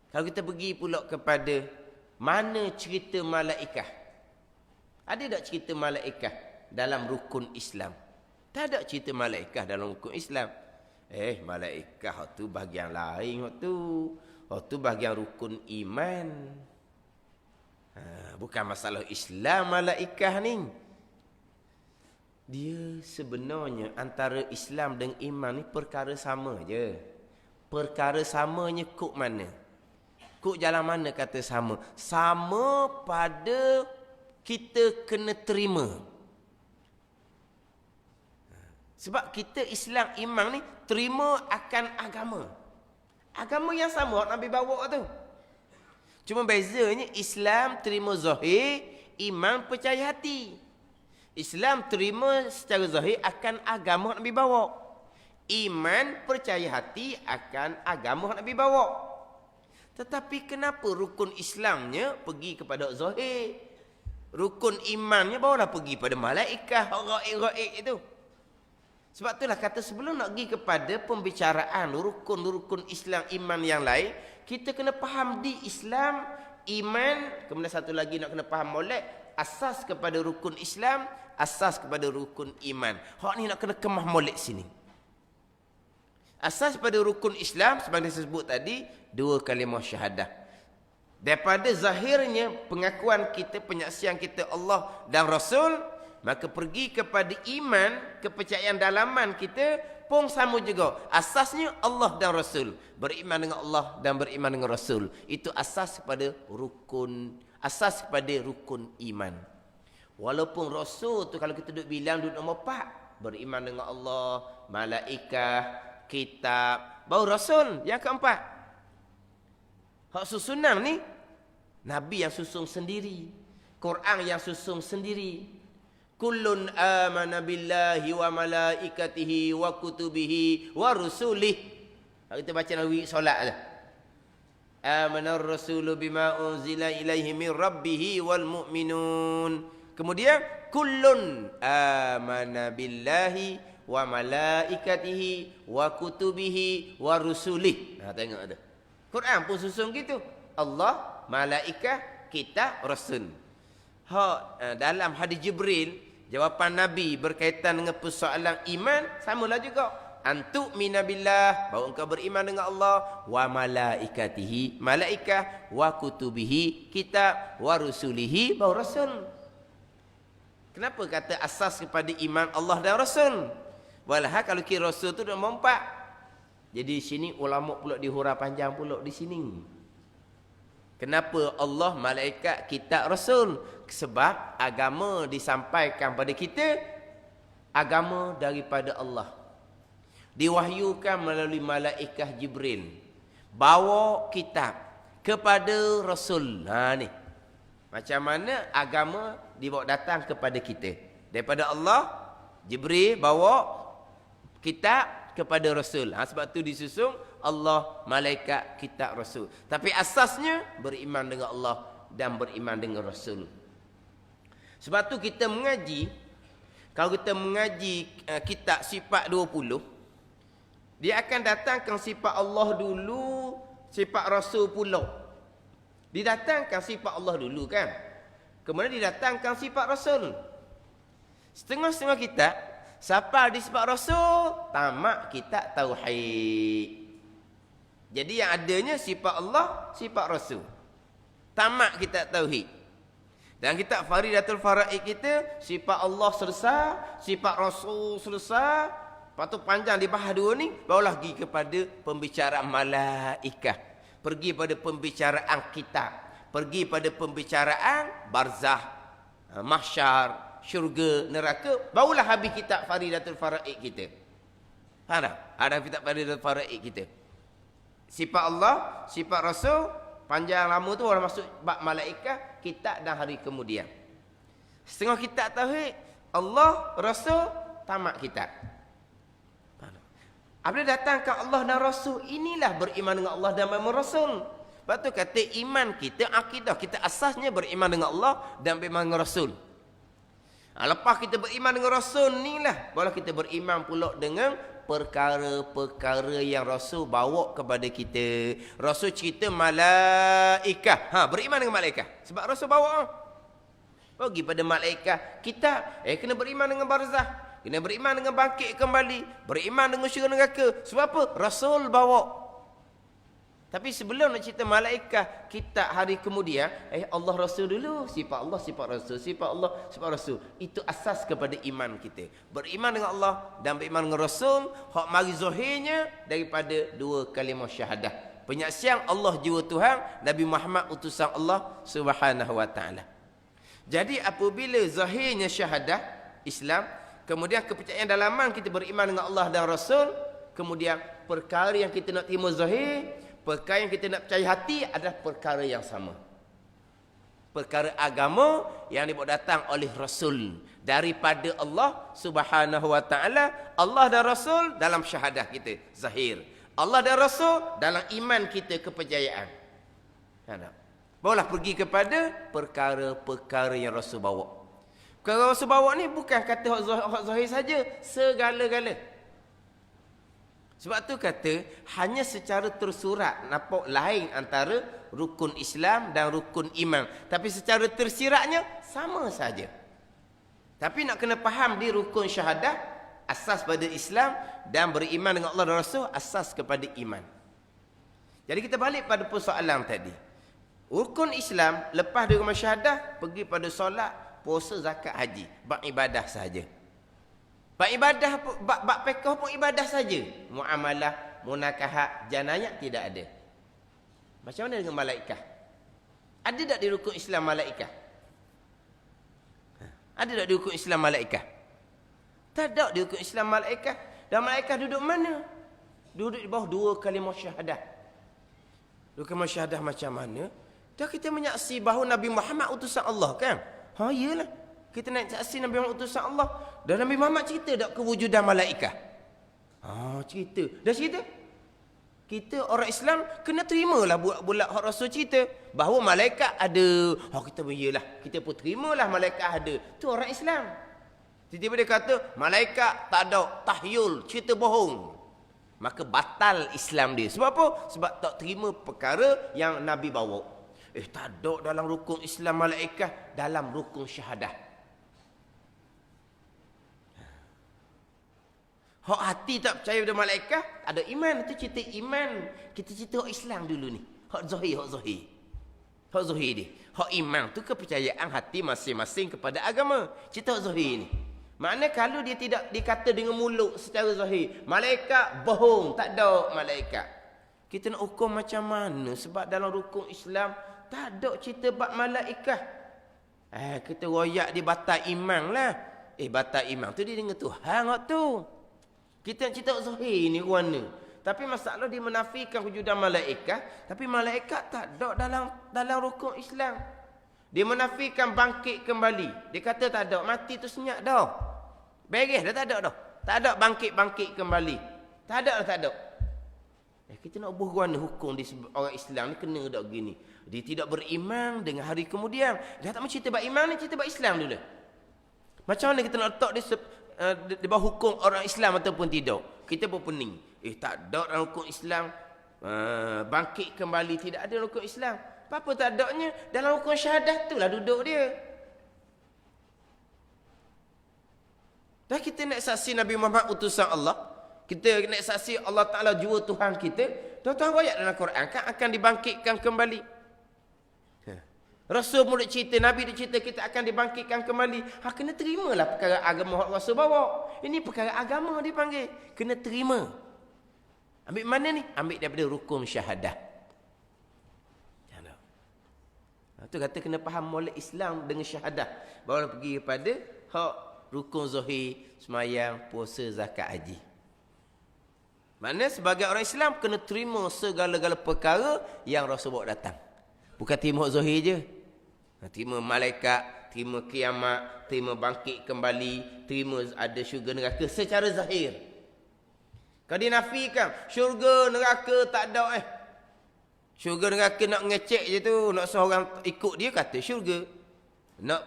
Kalau kita pergi pula kepada mana cerita malaikah. Ada tak cerita malaikah dalam rukun Islam? Tak ada cerita malaikah dalam rukun Islam. Malaikah tu bahagian lain tu. Oh tu bahagian rukun iman. Bukan masalah Islam malaikah ni. Dia sebenarnya antara Islam dan iman ni perkara sama je. Perkara samanya kok mana? Kok jalan mana kata sama? Sama pada kita kena terima. Sebab kita Islam iman ni terima akan agama. Agama yang sama Nabi bawa tu. Cuma bezanya Islam terima zahir, iman percaya hati. Islam terima secara zahir akan agama Nabi bawa. Iman percaya hati akan agama Nabi bawa. Tetapi kenapa rukun Islamnya pergi kepada zahir? Rukun imannya barulah pergi pada malaikat, ghaib itu. Sebab itulah kata sebelum nak pergi kepada pembicaraan rukun-rukun Islam iman yang lain, kita kena faham di Islam, iman, kemudian satu lagi nak kena faham molek, asas kepada rukun Islam, asas kepada rukun iman. Hak ni nak kena kemah molek sini. Asas pada rukun Islam, seperti saya sebut tadi, 2 kalimah syahadah. Daripada zahirnya pengakuan kita, penyaksian kita Allah dan Rasul, maka pergi kepada iman, kepercayaan dalaman kita pun sama juga. Asasnya Allah dan Rasul. Beriman dengan Allah dan beriman dengan Rasul. Itu asas kepada rukun, asas kepada rukun iman. Walaupun Rasul tu kalau kita duduk bilang duduk nombor 4, beriman dengan Allah, malaikat, kitab, baru Rasul yang keempat. Hak susunan ni Nabi yang susung sendiri, Quran yang susung sendiri. Kullun amana billahi wa malaikatihi wa kutubihi wa rusulih. Kita baca Nabi solat je. Amana ar-rasulu bima unzila ilaihi min rabbih wal mu'minun. Kemudian kullun amana billahi wa malaikatihi wa kutubihi wa rusulih. Tengok tu. Quran pun susun gitu. Allah, malaikat, kitab, rasul. Dalam hadis Jibril, jawapan Nabi berkaitan dengan persoalan iman samalah juga. Antu minabillah, bahawa engkau beriman dengan Allah, wa malaikatihi, malaikat, wa kutubihi, kitab, wa rusulihi, bahawa rasul. Kenapa kata asas kepada iman Allah dan Rasul? Walhal kalau kira Rasul tu nombor 4. Jadi di sini ulama pula dihurah panjang pula di sini. Kenapa Allah, malaikat, kitab, Rasul? Sebab agama disampaikan pada kita, agama daripada Allah. Diwahyukan melalui malaikat Jibril. Bawa kitab kepada Rasul. Ni. Macam mana agama dibawa datang kepada kita. Daripada Allah, Jibril bawa kitab kepada Rasul. Sebab tu disusung Allah, malaikat, kitab, Rasul. Tapi asasnya beriman dengan Allah dan beriman dengan Rasul. Sebab tu kita mengaji, kalau kita mengaji kitab sifat 20, dia akan datangkan sifat Allah dulu, sifat Rasul pula. Didatangkan sifat Allah dulu kan. Kemudian didatangkan sifat Rasul. Setengah-setengah kitab sampai di sifat Rasul, tamat kitab tauhid. Jadi yang adanya sifat Allah, sifat Rasul. Tamat kitab tauhid. Dan kitab Faridatul Faraid kita, sifat Allah selesai, sifat Rasul selesai. Lepas tu panjang dibahas dua ni, barulah pergi kepada pembicaraan malaikat. Pergi pada pembicaraan kitab. Pergi pada pembicaraan barzah, mahsyar, syurga, neraka. Barulah habis kitab Faridatul Faraid kita. Faham tak? Ada kitab Faridatul Faraid kita. Sifat Allah, sifat Rasul, panjang lama tu orang masuk bab malaikat, kitab dan hari kemudian. Setengah kitab tauhid, Allah, Rasul, tamat kitab. Apabila datangkan Allah dan Rasul, inilah beriman dengan Allah dan beriman Rasul. Sebab tu kata iman kita, akidah kita asasnya beriman dengan Allah dan beriman dengan Rasul. Lepas kita beriman dengan Rasul inilah, barulah kita beriman pula dengan perkara-perkara yang Rasul bawa kepada kita. Rasul cerita malaikat. Beriman dengan malaikat. Sebab Rasul bawa. Pergi pada malaikat. Kita kena beriman dengan barzah. Kena beriman dengan bangkit kembali. Beriman dengan syurga neraka. Sebab apa? Rasul bawa. Tapi sebelum nak cerita malaikat, kita hari kemudian, Allah Rasul dulu. Sifat Allah, sifat Rasul. Sifat Allah, sifat Rasul. Itu asas kepada iman kita. Beriman dengan Allah dan beriman dengan Rasul. Hak mari zahirnya daripada dua kalimah syahadah. Penyaksian Allah jiwa Tuhan, Nabi Muhammad utusan Allah Subhanahu wa taala. Jadi apabila zahirnya syahadah Islam, kemudian kepercayaan dalaman kita beriman dengan Allah dan Rasul, kemudian perkara yang kita nak terima zahir, perkara yang kita nak percaya hati adalah perkara yang sama. Perkara agama yang dibawa datang oleh Rasul daripada Allah Subhanahu wa taala, Allah dan Rasul dalam syahadah kita zahir, Allah dan Rasul dalam iman kita kepercayaan. Barulah pergi kepada perkara-perkara yang Rasul bawa. Perkara Rasul bawa ni bukan kata hak zahir saja, segala-gala. Sebab tu kata hanya secara tersurat nampak lain antara rukun Islam dan rukun iman. Tapi secara tersiratnya sama saja. Tapi nak kena faham di rukun syahadah asas pada Islam dan beriman dengan Allah dan Rasul asas kepada iman. Jadi kita balik pada persoalan tadi. Rukun Islam lepas dari rumah syahadah pergi pada solat, puasa, zakat, haji, bab ibadah sahaja. Bab ibadah, bab fiqh pun ibadah saja. Muamalah, munakahat, janayah tidak ada. Macam mana dengan malaikat? Ada tak di rukun Islam malaikat? Ada tak di rukun Islam malaikat? Tak ada di rukun Islam malaikat. Dan malaikat duduk mana? Duduk di bawah dua kalimah syahadah. Dua kalimah syahadah macam mana? Dah kita menyaksi bahawa Nabi Muhammad utusan Allah kan? Ha, iyalah. Kita nak saksi Nabi Muhammad utusan Allah. Dan Nabi Muhammad cerita tak kewujudan malaikat? Ha, cerita. Dah cerita? Kita orang Islam kena terimalah bulat hak Rasul cerita bahawa malaikat ada. Ha, kita iyalah. Kita pun terimalah malaikat ada. Tu orang Islam. Tiba-tiba dia kata malaikat tak ada, tahyul, cerita bohong. Maka batal Islam dia. Sebab apa? Sebab tak terima perkara yang Nabi bawa. Tak ada dalam rukun Islam malaikat, dalam rukun syahadah. Hak hati tak percaya pada malaikat, ada iman. Itu cerita iman. Kita cerita hak Islam dulu ni. Hak zahir, hak zahir. Hak zahir dia. Hak iman tu kepercayaan hati masing-masing kepada agama. Cerita hak zahir ni. Maknanya kalau dia tidak dikata dengan mulut secara zahir, malaikat bohong, tak ada malaikat. Kita nak hukum macam mana? Sebab dalam rukun Islam tak ada cerita bab malaikat. Kita royak dia batal iman lah. Batal iman tu dia dengan Tuhan waktu tu. Kita nak cerita zahir ni warna. Tapi masalah dia menafikan wujudan malaikat, tapi malaikat tak ada dalam rukun Islam. Dia menafikan bangkit kembali. Dia kata tak ada, mati tu senyap dah. Beres dah, tak ada dah. Tak ada bangkit kembali. Tak ada. Kita nak ubah warna hukum di orang Islam ni kena dak gini. Dia tidak beriman dengan hari kemudian. Dia tak mau cerita bab iman ni, cerita bab Islam dulu. Macam mana kita nak letak di bawah hukum orang Islam ataupun tidak? Kita pun pening. Tak ada dalam hukum Islam. Bangkit kembali tidak ada dalam hukum Islam. Apa tak adanya? Dalam hukum syahadah tu lah duduk dia. Dah kita nak saksi Nabi Muhammad utusan Allah. Kita nak saksi Allah Ta'ala jua Tuhan kita. Tuhan ayat dalam Quran kan akan dibangkitkan kembali. Rasul pun cerita, Nabi dia cerita kita akan dibangkitkan kembali. Kena terimalah perkara agama yang Rasul bawa. Ini perkara agama dipanggil. Kena terima. Ambil mana ni? Ambil daripada rukun syahadah. Itu kata kena faham molek Islam dengan syahadah. Baru pergi kepada hak rukun zahir, semayang, puasa, zakat, haji. Maknanya sebagai orang Islam kena terima segala-gala perkara yang Rasul bawa datang. Bukan terima hak zahir je. Terima malaikat, terima kiamat, terima bangkit kembali, terima ada syurga neraka secara zahir. Kalau dia nafikan syurga neraka tak ada syurga neraka nak ngecek je tu, nak seorang ikut dia kata syurga. Nak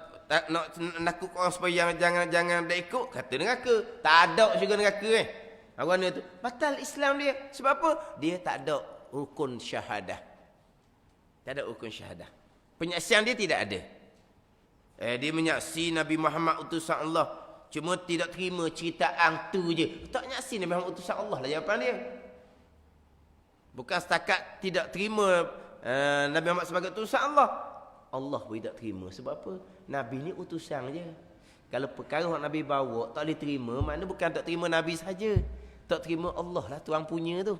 nakut orang supaya jangan dah ikut kata neraka. Tak ada syurga neraka Mana tu? Batal Islam dia. Sebab apa? Dia tak ada rukun syahadah. Tak ada rukun syahadah. Penyaksian dia tidak ada. Dia menyaksi Nabi Muhammad utusan Allah. Cuma tidak terima cerita tu je. Tak nyaksi Nabi Muhammad utusan Allah lah jawapan dia. Bukan setakat tidak terima Nabi Muhammad sebagai utusan Allah. Allah pun tak terima. Sebab apa? Nabi ni utusan je. Kalau perkara yang Nabi bawa tak boleh terima, makna bukan tak terima Nabi saja. Tak terima Allah lah Tuhan punya tu.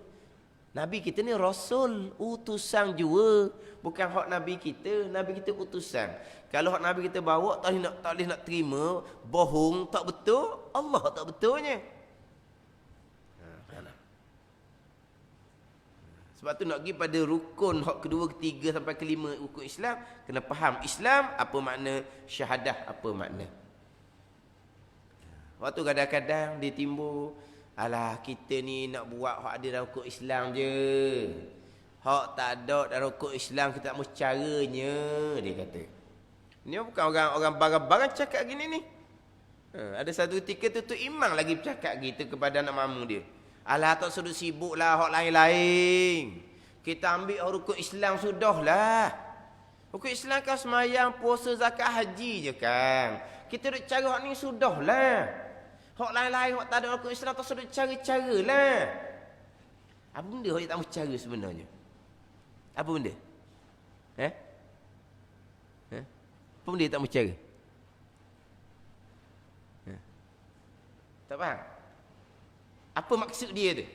Nabi kita ni rasul, utusan jua. Bukan hak Nabi kita utusan. Kalau hak Nabi kita bawa tak boleh nak terima, bohong, tak betul, Allah tak betulnya. Sebab tu nak pergi pada rukun hak kedua, ketiga sampai kelima rukun Islam, kena faham Islam apa makna, syahadah apa makna. Waktu kadang-kadang dia timbul, alah kita ni nak buat hak ada dalam rukun Islam je. Hak tak ada dalam rukun Islam kita tak mahu caranya, dia kata. Ni bukan orang barang-barang cakap gini ni. Ada satu ketika tu imam lagi bercakap gitu kepada anak mamu dia. Alah tak suruh sibuk lah hak lain-lain. Kita ambil rukun Islam sudahlah. Rukun Islam kan semayang, puasa, zakat, haji je kan. Kita duk cara hak ni sudahlah. Hak lain-lain hak tak ada rukun Islam tak suruh cara-cara lah. Apa benda hak tak mahu cara sebenarnya? Apa benda? Apa benda tak mahu cara? Tak faham? Apa maksud dia tu?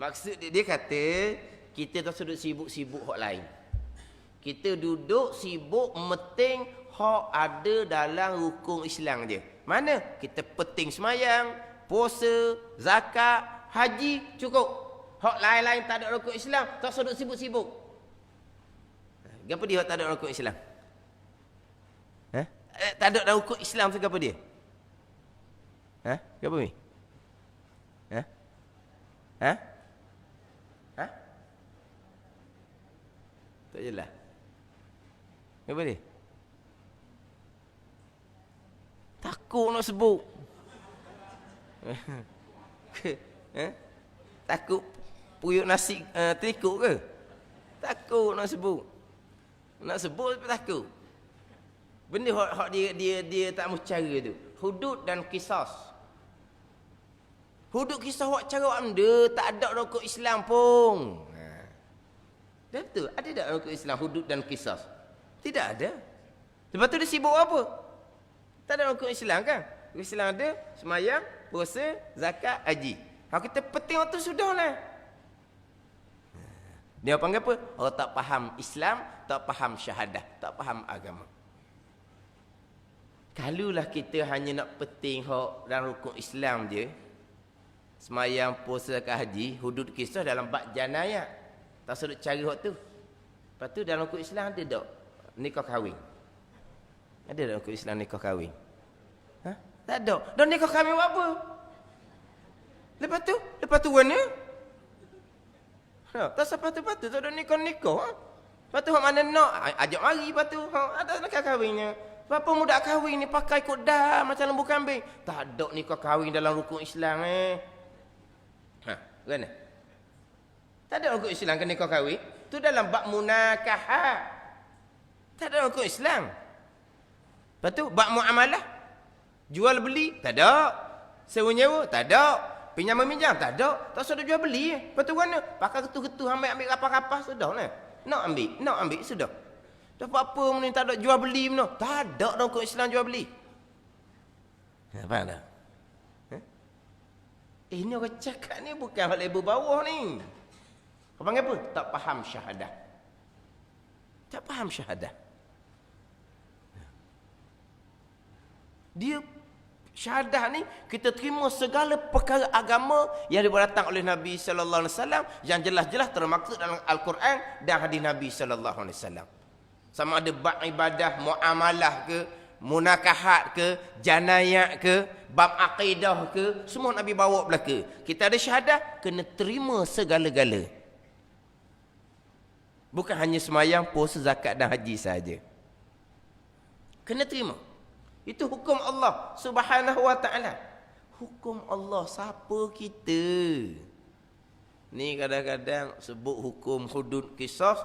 Maksud dia kata, kita tak suruh sibuk-sibuk hak lain. Kita duduk sibuk meting hak ada dalam rukun Islam je. Mana? Kita penting semayang, puasa, zakat, haji, cukup. Hak lain-lain tak ada rukun Islam, tak suruh sibuk-sibuk. Apa dia hak tak ada rukun Islam? Tak ada dalam rukun Islam tu apa dia? Apa ni? Tak jelas. Apa dia? Takut nak sebut. Takut puyuk nasi terikut ke? Takut nak sebut. Nak sebut tapi takut. Benda hak dia tak mahu cara tu. Hudud dan qisas. Hudud kisah hak cara anda tak ada rukun Islam pun. Betul? Ada tak rukun Islam hudud dan qisas? Tidak ada. Lepas tu dia sibuk apa? Tak ada rukun Islam kan? Rukun Islam ada semayang, puasa, zakat, haji. Kalau kita penting waktu sudahlah. Dia panggil apa? Orang tak faham Islam, tak faham syahadah, tak faham agama. Kalulah kita hanya nak penting hak dalam rukun Islam je, semayang, puasa, zakat, haji, hudud kisah dalam bab janayah. Tak suruh cari hak tu. Lepas tu dalam rukun Islam ada tak nikah kahwin? Ada dalam rukun Islam nikah kahwin? Tak ada. Dan nikah kahwin buat apa? Lepas tu warna? Tak sepatut tak ada nikah-nikah. Lepas tu hak mana nak? Ajak mari lepas tu. Ada nikah kahwinnya. Berapa muda kahwin ni pakai kot dah macam lembu kambing. Tak ada nikah kahwin dalam rukun Islam Mana? Tak ada rukun Islam ke nikah kahwin? Tu dalam bab munakahat. Tak ada rukun Islam. Lepas tu bab muamalah. Jual beli? Tak ada. Sewa nyewa? Tak ada. Pinjam meminjam? Tak ada. Tak sudah jual beli. Lepas tu mana? Pakai ketu-ketu ambil rapah-rapah sudah lah. Nak ambil sudah. Dah apa ni tak ada jual beli mana? Tak ada rukun Islam jual beli. Faham tak? Ini orang cakap ni bukan hak level bawah ni. Kau panggil apa? Tak faham syahadah. Tak faham syahadah. Dia syahadah ni kita terima segala perkara agama yang datang oleh Nabi sallallahu alaihi wasallam yang jelas-jelas termaktub dalam Al-Quran dan hadis Nabi sallallahu alaihi wasallam. Sama ada bab ibadah, muamalah ke, munakahat ke, janayat ke, bab akidah ke, semua Nabi bawa belaka. Kita ada syahadah, kena terima segala-gala. Bukan hanya semayang, puasa, zakat dan haji saja. Kena terima. Itu hukum Allah Subhanahu wa ta'ala. Hukum Allah, siapa kita? Ni kadang-kadang sebut hukum hudud qisas,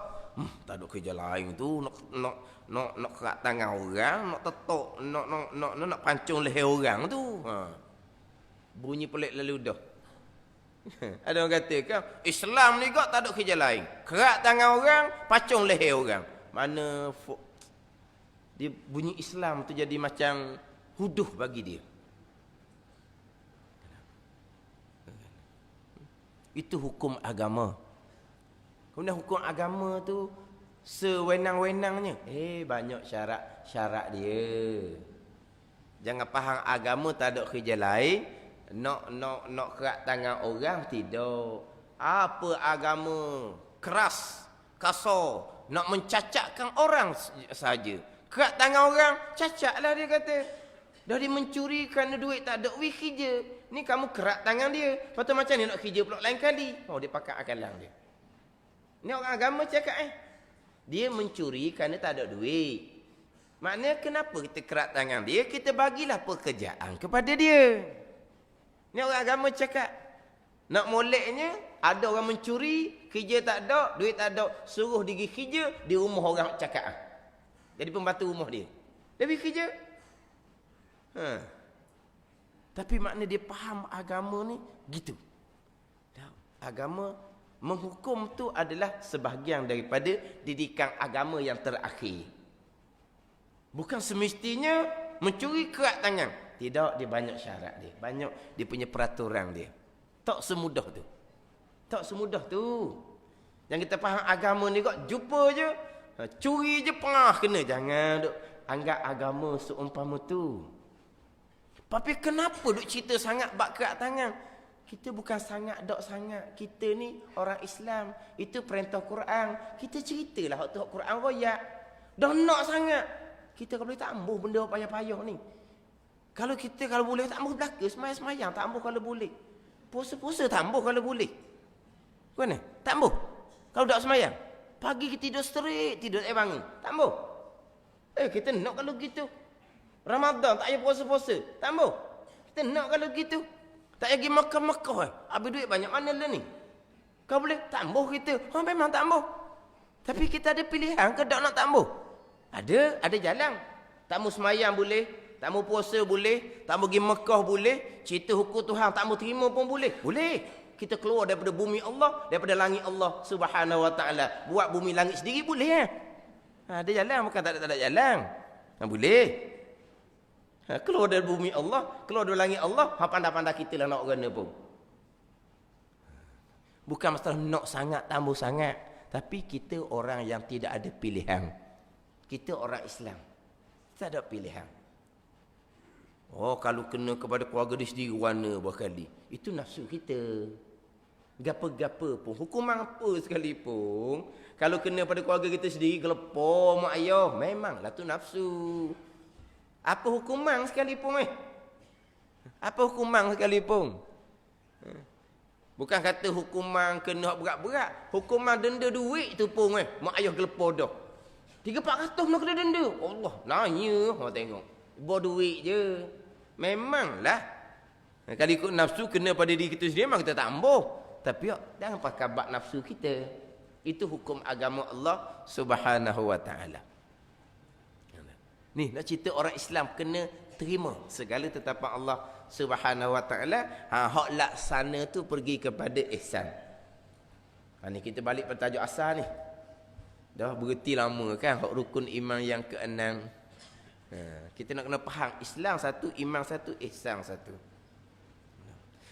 tak ada kerja lain tu, nak kerat tangan orang, nak tetok, nak pancung leher orang tu. Bunyi pelik lalu dah. Ada orang kata kan, Islam ni kok tak ada kerja lain. Kerak tangan orang, pacung leher orang. Mana dia bunyi Islam tu jadi macam huduh bagi dia. Itu hukum agama. Kemudian hukum agama tu sewenang-wenangnya. Banyak syarat dia. Jangan faham agama tak ada kerja lain. Nak kerak tangan orang, tidak. Apa agama keras, kasar, nak mencacatkan orang saja. Kerak tangan orang, cacatlah dia kata. Dah dia mencuri kerana duit tak ada, kerja. Ni kamu kerak tangan dia. Lepas tu macam ni nak kerja pula lain kali. Dia pakai akalang dia. Ni orang agama cakap dia mencuri kerana tak ada duit. Maknanya kenapa kita kerak tangan dia? Kita bagilah pekerjaan kepada dia. Ni orang agama cakap. Nak moleknya, ada orang mencuri, kerja tak ada, duit tak ada, suruh dia pergi kerja di rumah orang cakap. Jadi pembantu rumah dia. Dia pergi kerja. Tapi makna dia faham agama ni gitu. Agama menghukum tu adalah sebahagian daripada didikan agama yang terakhir. Bukan semestinya mencuri kerak tangan. Tidak, dia banyak syarat dia. Banyak dia punya peraturan dia. Tak semudah tu. Tak semudah tu. Yang kita faham agama ni kok jumpa je. Curi je pengah kena. Jangan duk anggap agama seumpama tu. Tapi kenapa duk cerita sangat bab kerak tangan? Kita bukan sangat dok sangat. Kita ni orang Islam. Itu perintah Quran. Kita ceritalah waktu Quran royak. Dah nak sangat. Kita kalau boleh tambah benda payah-payah ni. Kalau boleh tambah belaka, semayang-semayang tambah kalau boleh. Puasa-puasa tambah kalau boleh. Mana? Tambah. Kalau tak semayang, pagi kita tidur straight, tidur bangun. Tambah. Kita nak kalau gitu. Ramadan tak payah puasa-puasa. Tambah. Kita nak kalau gitu. Tak payah pergi Makkah-Makkah. Habis duit banyak mana lah ni? Kalau boleh tambah kita. Memang tambah. Tapi kita ada pilihan ke tak nak tambah? Ada jalan. Tak mau semayang boleh. Tak mau puasa boleh, tak mau pergi Mekah boleh, cerita hukum Tuhan tak mau terima pun boleh. Boleh. Kita keluar daripada bumi Allah, daripada langit Allah Subhanahu wa taala. Buat bumi langit sendiri boleh ada jalan, bukan tak ada jalan. Boleh. Keluar dari bumi Allah, keluar dari langit Allah, pandai-pandai kita lah nak guna pun. Bukan masalah nak sangat, tambah sangat. Tapi kita orang yang tidak ada pilihan. Kita orang Islam. Tak ada pilihan. Kalau kena kepada keluarga dia sendiri warna berkali. Itu nafsu kita. Gapa-gapa pun, hukuman apa sekalipun, kalau kena pada keluarga kita sendiri, gelepor mak ayah, memanglah tu nafsu. Apa hukuman sekalipun Apa hukuman sekalipun? Bukan kata hukuman kena berat-berat. Hukuman denda duit tu pun mak ayah gelepor dah. 300-400 nak kena denda. Allah, nanya. Tengok. Bawa duit je. Memanglah. Kalau ikut nafsu kena pada diri kita sendiri, memang kita tambah. Tapi jangan pakai bab nafsu kita. Itu hukum agama Allah Subhanahu wa taala. Ni nak cerita orang Islam kena terima segala tetapan Allah Subhanahu wa taala. Hak laksana tu pergi kepada ihsan. Ni kita balik pada tajuk asal ni. Dah berhenti lama kan hak rukun iman yang ke-6. Kita nak kena faham Islam satu, iman satu, ihsan satu.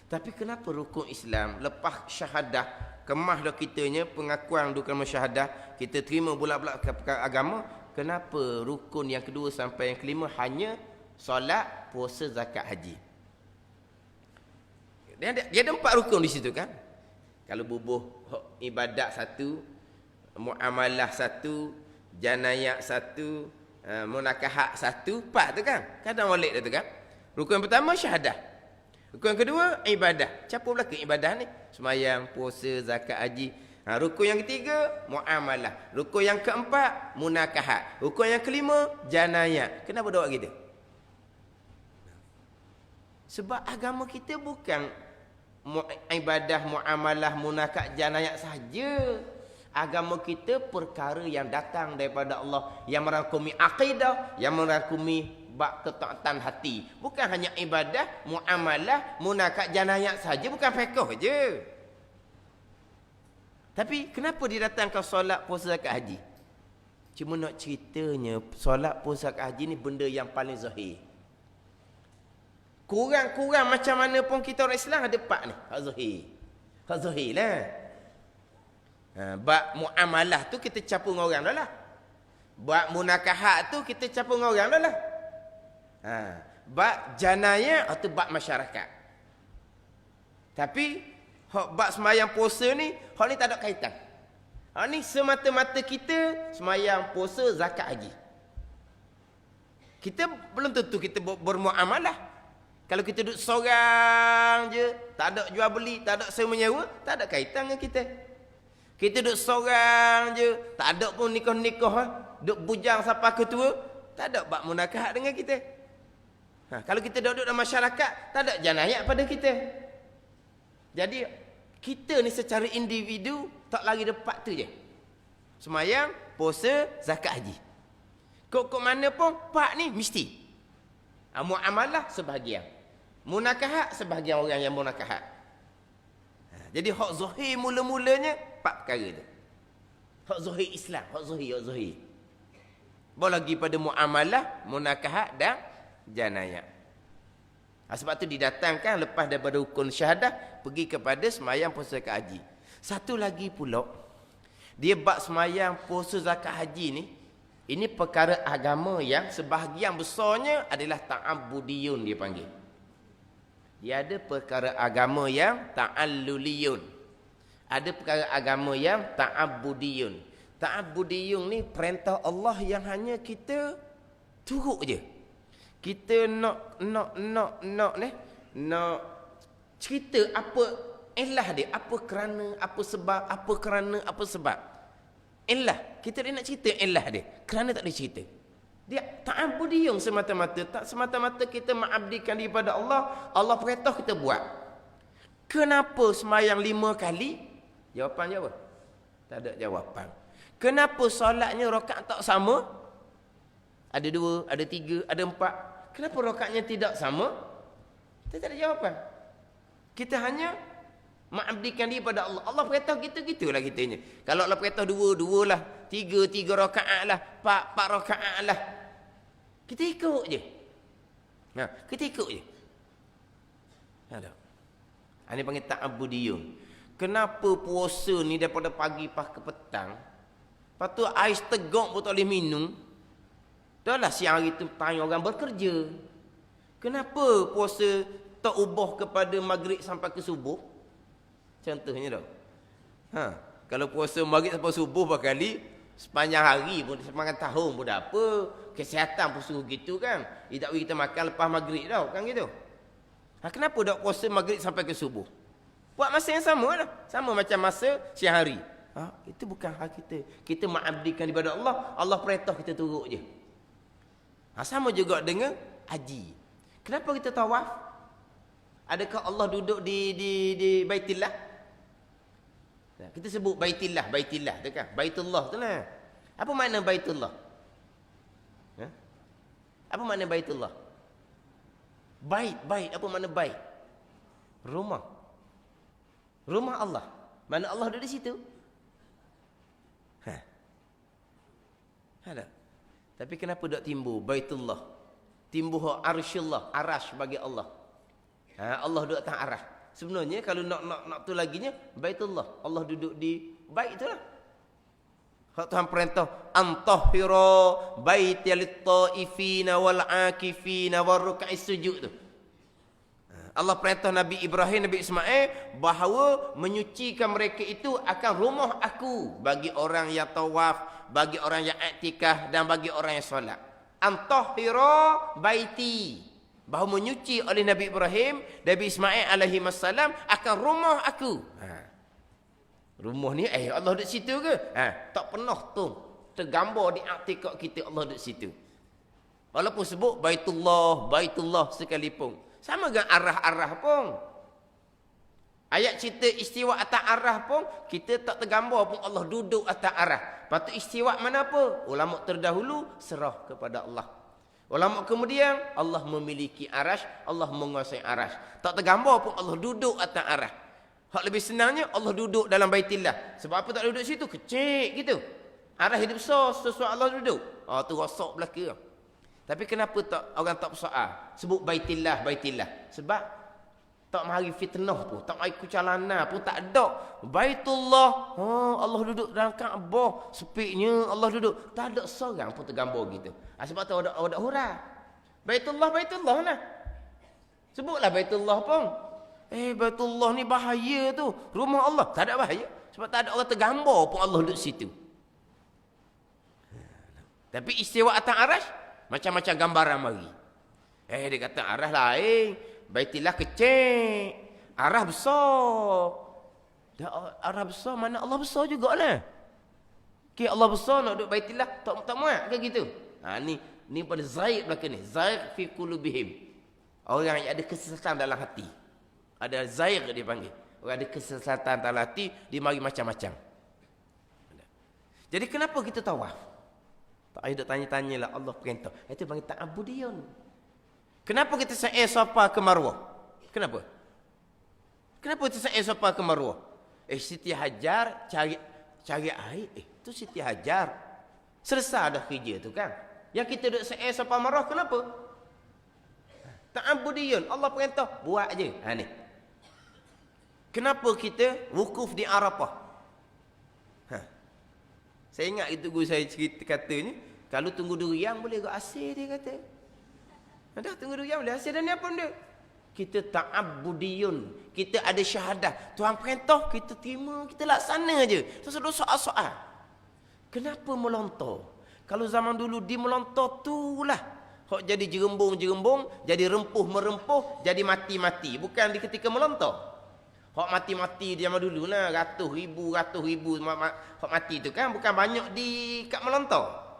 Tapi kenapa rukun Islam lepas syahadah, kemah dah kitanya pengakuan duka syahadah, kita terima bulat-bulat perkara agama, kenapa rukun yang kedua sampai yang kelima hanya solat, puasa, zakat, haji? Dia ada 4 rukun di situ kan? Kalau bubuh ibadat satu, muamalah satu, janayat satu, munakahat satu, 4 tu kan? Kadang walik tu kan? Rukun yang pertama syahadah. Rukun yang kedua ibadah. Siapa belakang ibadah ni? Semayang, puasa, zakat, haji. Rukun yang ketiga muamalah. Rukun yang keempat munakahat. Rukun yang kelima janayat. Kenapa dia buat gitu? Sebab agama kita bukan ibadah, muamalah, munakahat, janayat sahaja. Agama kita perkara yang datang daripada Allah, yang merangkumi akidah, yang merangkumi bab ketaatan hati. Bukan hanya ibadah, muamalah, munakat janayat saja, bukan fiqh je. Tapi kenapa dia datangkan solat, puasa, zakat, haji? Cuma nak ceritanya solat, puasa, zakat, haji ni benda yang paling zahir. Kurang-kurang macam mana pun kita orang Islam ada 4 ni. Hak zahir. Hak zahir lah. Bab muamalah tu kita campur dengan orang dah lah. Bab munakahat tu kita campur dengan orang dah lah. Bab janayah tu bab masyarakat. Tapi hak bab sembahyang puasa ni, hak ni tak ada kaitan. Hak ni semata-mata kita sembahyang puasa, zakat, haji. Kita belum tentu kita bermuamalah. Kalau kita duduk seorang je, tak ada jual beli, tak ada sewa menyewa, tak ada kaitan dengan kita. Kita duduk seorang je, tak ada pun nikah-nikah, duduk bujang sampai ketua, tak ada bab munakahat dengan kita. Kalau kita duduk dalam masyarakat, tak ada janayat pada kita. Jadi, kita ni secara individu, tak lagi dapat tu je. Sembahyang, puasa, zakat, haji. Kok mana pun, 4 ni mesti. Muamalah sebahagian. Munakahat sebahagian orang yang munakahat. Jadi hak zahir mula-mulanya 4 perkara tu. Hak zahir Islam, hak zahir. Baru lagi pada muamalah, munakahat dan janayah. Sebab tu didatangkan lepas daripada rukun syahadah pergi kepada sembahyang, puasa, zakat, haji. Satu lagi pula, dia bab sembahyang, puasa, zakat, haji ni, ini perkara agama yang sebahagian besarnya adalah ta'abbudiyun dia panggil. Dia ada perkara agama yang ta'alluliyun. Ada perkara agama yang ta'abbudiyun. Ta'abbudiyun ni perintah Allah yang hanya kita turut je. Kita nak cerita apa ilah dia, apa kerana, apa sebab, apa kerana, apa sebab. Ilah, kita nak cerita ilah dia. Kerana tak dicerita. Dia ta'abbudiyun semata-mata. Tak semata-mata kita mengabdikan daripada Allah. Allah perintah kita buat. Kenapa sembahyang 5 kali? Jawapannya apa? Tak ada jawapan. Kenapa solatnya rakaat tak sama? Ada 2, ada 3, ada 4. Kenapa rakaatnya tidak sama? Kita tak ada jawapan. Kita hanya mengabdikan diri pada Allah. Allah perintah kita, gitulah kitanya. Kalau Allah perintah 2, 2 lah. 3, 3 rakaat lah. 4, 4 rakaat lah. Kita ikut je. Kita ikut je. Ini panggil ta'abbudiyun. Kenapa puasa ni daripada pagi pas ke petang? Lepas tu ais tegak pun tak boleh minum. Dah lah siang hari tu tanya orang bekerja. Kenapa puasa tak ubah kepada maghrib sampai ke subuh? Contohnya dah. Kalau puasa maghrib sampai subuh berkali, sepanjang hari pun, sepanjang tahun pun dah apa. Kesihatan pun suruh gitu kan. Dia tak boleh kita makan lepas maghrib tau, kan gitu. Kenapa tak puasa maghrib sampai ke subuh? Buat masa yang sama lah. Sama macam masa siang hari. Itu bukan hak kita. Kita mengabdikan daripada Allah. Allah perintah kita turut je. Sama juga dengan haji. Kenapa kita tawaf? Adakah Allah duduk di Baitillah? Kita sebut Baitillah tu kan. Baitullah tu lah. Apa makna Baitullah? Apa makna Baitullah? Bait, apa makna bait? Rumah. Rumah Allah. Mana Allah duduk di situ? Ada. Tapi kenapa tak timbul Baitullah? Timbul Arsyullah, arash bagi Allah. Allah duduk atas arah. Sebenarnya kalau nak tu laginya Baitullah. Allah duduk di bait itulah. Hak Tuhan perintah antahhira baitiyal taifina wal akifina warruk'is sujud tu. Allah perintah Nabi Ibrahim, Nabi Ismail bahawa menyucikan mereka itu akan rumah aku bagi orang yang tawaf, bagi orang yang iktikaf dan bagi orang yang solat. Antahhira baiti, bahawa menyuci oleh Nabi Ibrahim, Nabi Ismail alaihi wassalam akan rumah aku. Rumah ni Allah duduk situ ke? Tak pernah tu tergambar di i'tikad kita Allah duduk situ. Walaupun sebut Baitullah sekalipun. Sama dengan arah-arah pun. Ayat cerita istiwa atas arah pun kita tak tergambar pun Allah duduk atas arah. Lepas tu istiwa mana apa? Ulama terdahulu serah kepada Allah. Ulama kemudian Allah memiliki arash, Allah menguasai arash. Tak tergambar pun Allah duduk atas arash. Hak lebih senangnya Allah duduk dalam Baitillah. Sebab apa tak duduk situ? Kecil gitu. Arash hidup besar sesuai Allah duduk. Tu rosak belaka. Tapi kenapa tak orang tak bersoal? Sebut Baitillah, Baitillah. Sebab tak mari fitnah pun, tak mari kucalana pun tak ada. Baitullah, Allah duduk dalam Kaabah, sepiknya Allah duduk. Tak ada seorang pun tergambar gitu. Sebab tu ada hurah. Baitullah, Baitullah lah. Sebutlah Baitullah pun. Baitullah ni bahaya tu. Rumah Allah tak ada bahaya. Sebab tak ada orang tergambar pun Allah duduk situ. Tapi istiwa atas arash, macam-macam gambaran mari. Dia kata arah lain. Baitillah kecil. Arah besar. Arah besar mana Allah besar jugalah. Allah besar nak duduk Baitillah. Tak muat ke gitu. Ni pada zaid belakang ni. Zaid fi qulubihim. Orang yang ada kesesatan dalam hati. Ada zaid dia panggil. Orang ada kesesatan dalam hati. Dia mari macam-macam. Jadi kenapa kita tawaf? Tak ada tanya-tanyalah Allah perintah. Itu panggil ta'abudiyun. Kenapa kita sa'i Safa ke Marwah? Kenapa? Kenapa kita sa'i Safa ke Marwah? Siti Hajar cari air. Tu Siti Hajar. Selesai dah kerja tu kan. Yang kita duduk sa'i Safa Marwah kenapa? Ta'abudiyun. Allah perintah buat je. Ni. Kenapa kita wukuf di Arafah? Saya ingat itu guru saya cerita katanya, kalau tunggu durian boleh ke asir dia kata. Dah tunggu durian boleh asir dan ni apa dia? Kita ta'abudiyun. Kita ada syahadah. Tuhan perintah, kita terima, kita laksana je. Sesuatu soal-soal. Kenapa melontar? Kalau zaman dulu di melontar tu lah. Hak jadi jerembung-jerembung, jadi rempuh-merempuh, jadi mati-mati. Bukan di ketika melontar. Hak mati-mati di zaman dulu lah. Ratus ribu hak mati tu kan. Bukan banyak di kat melontar.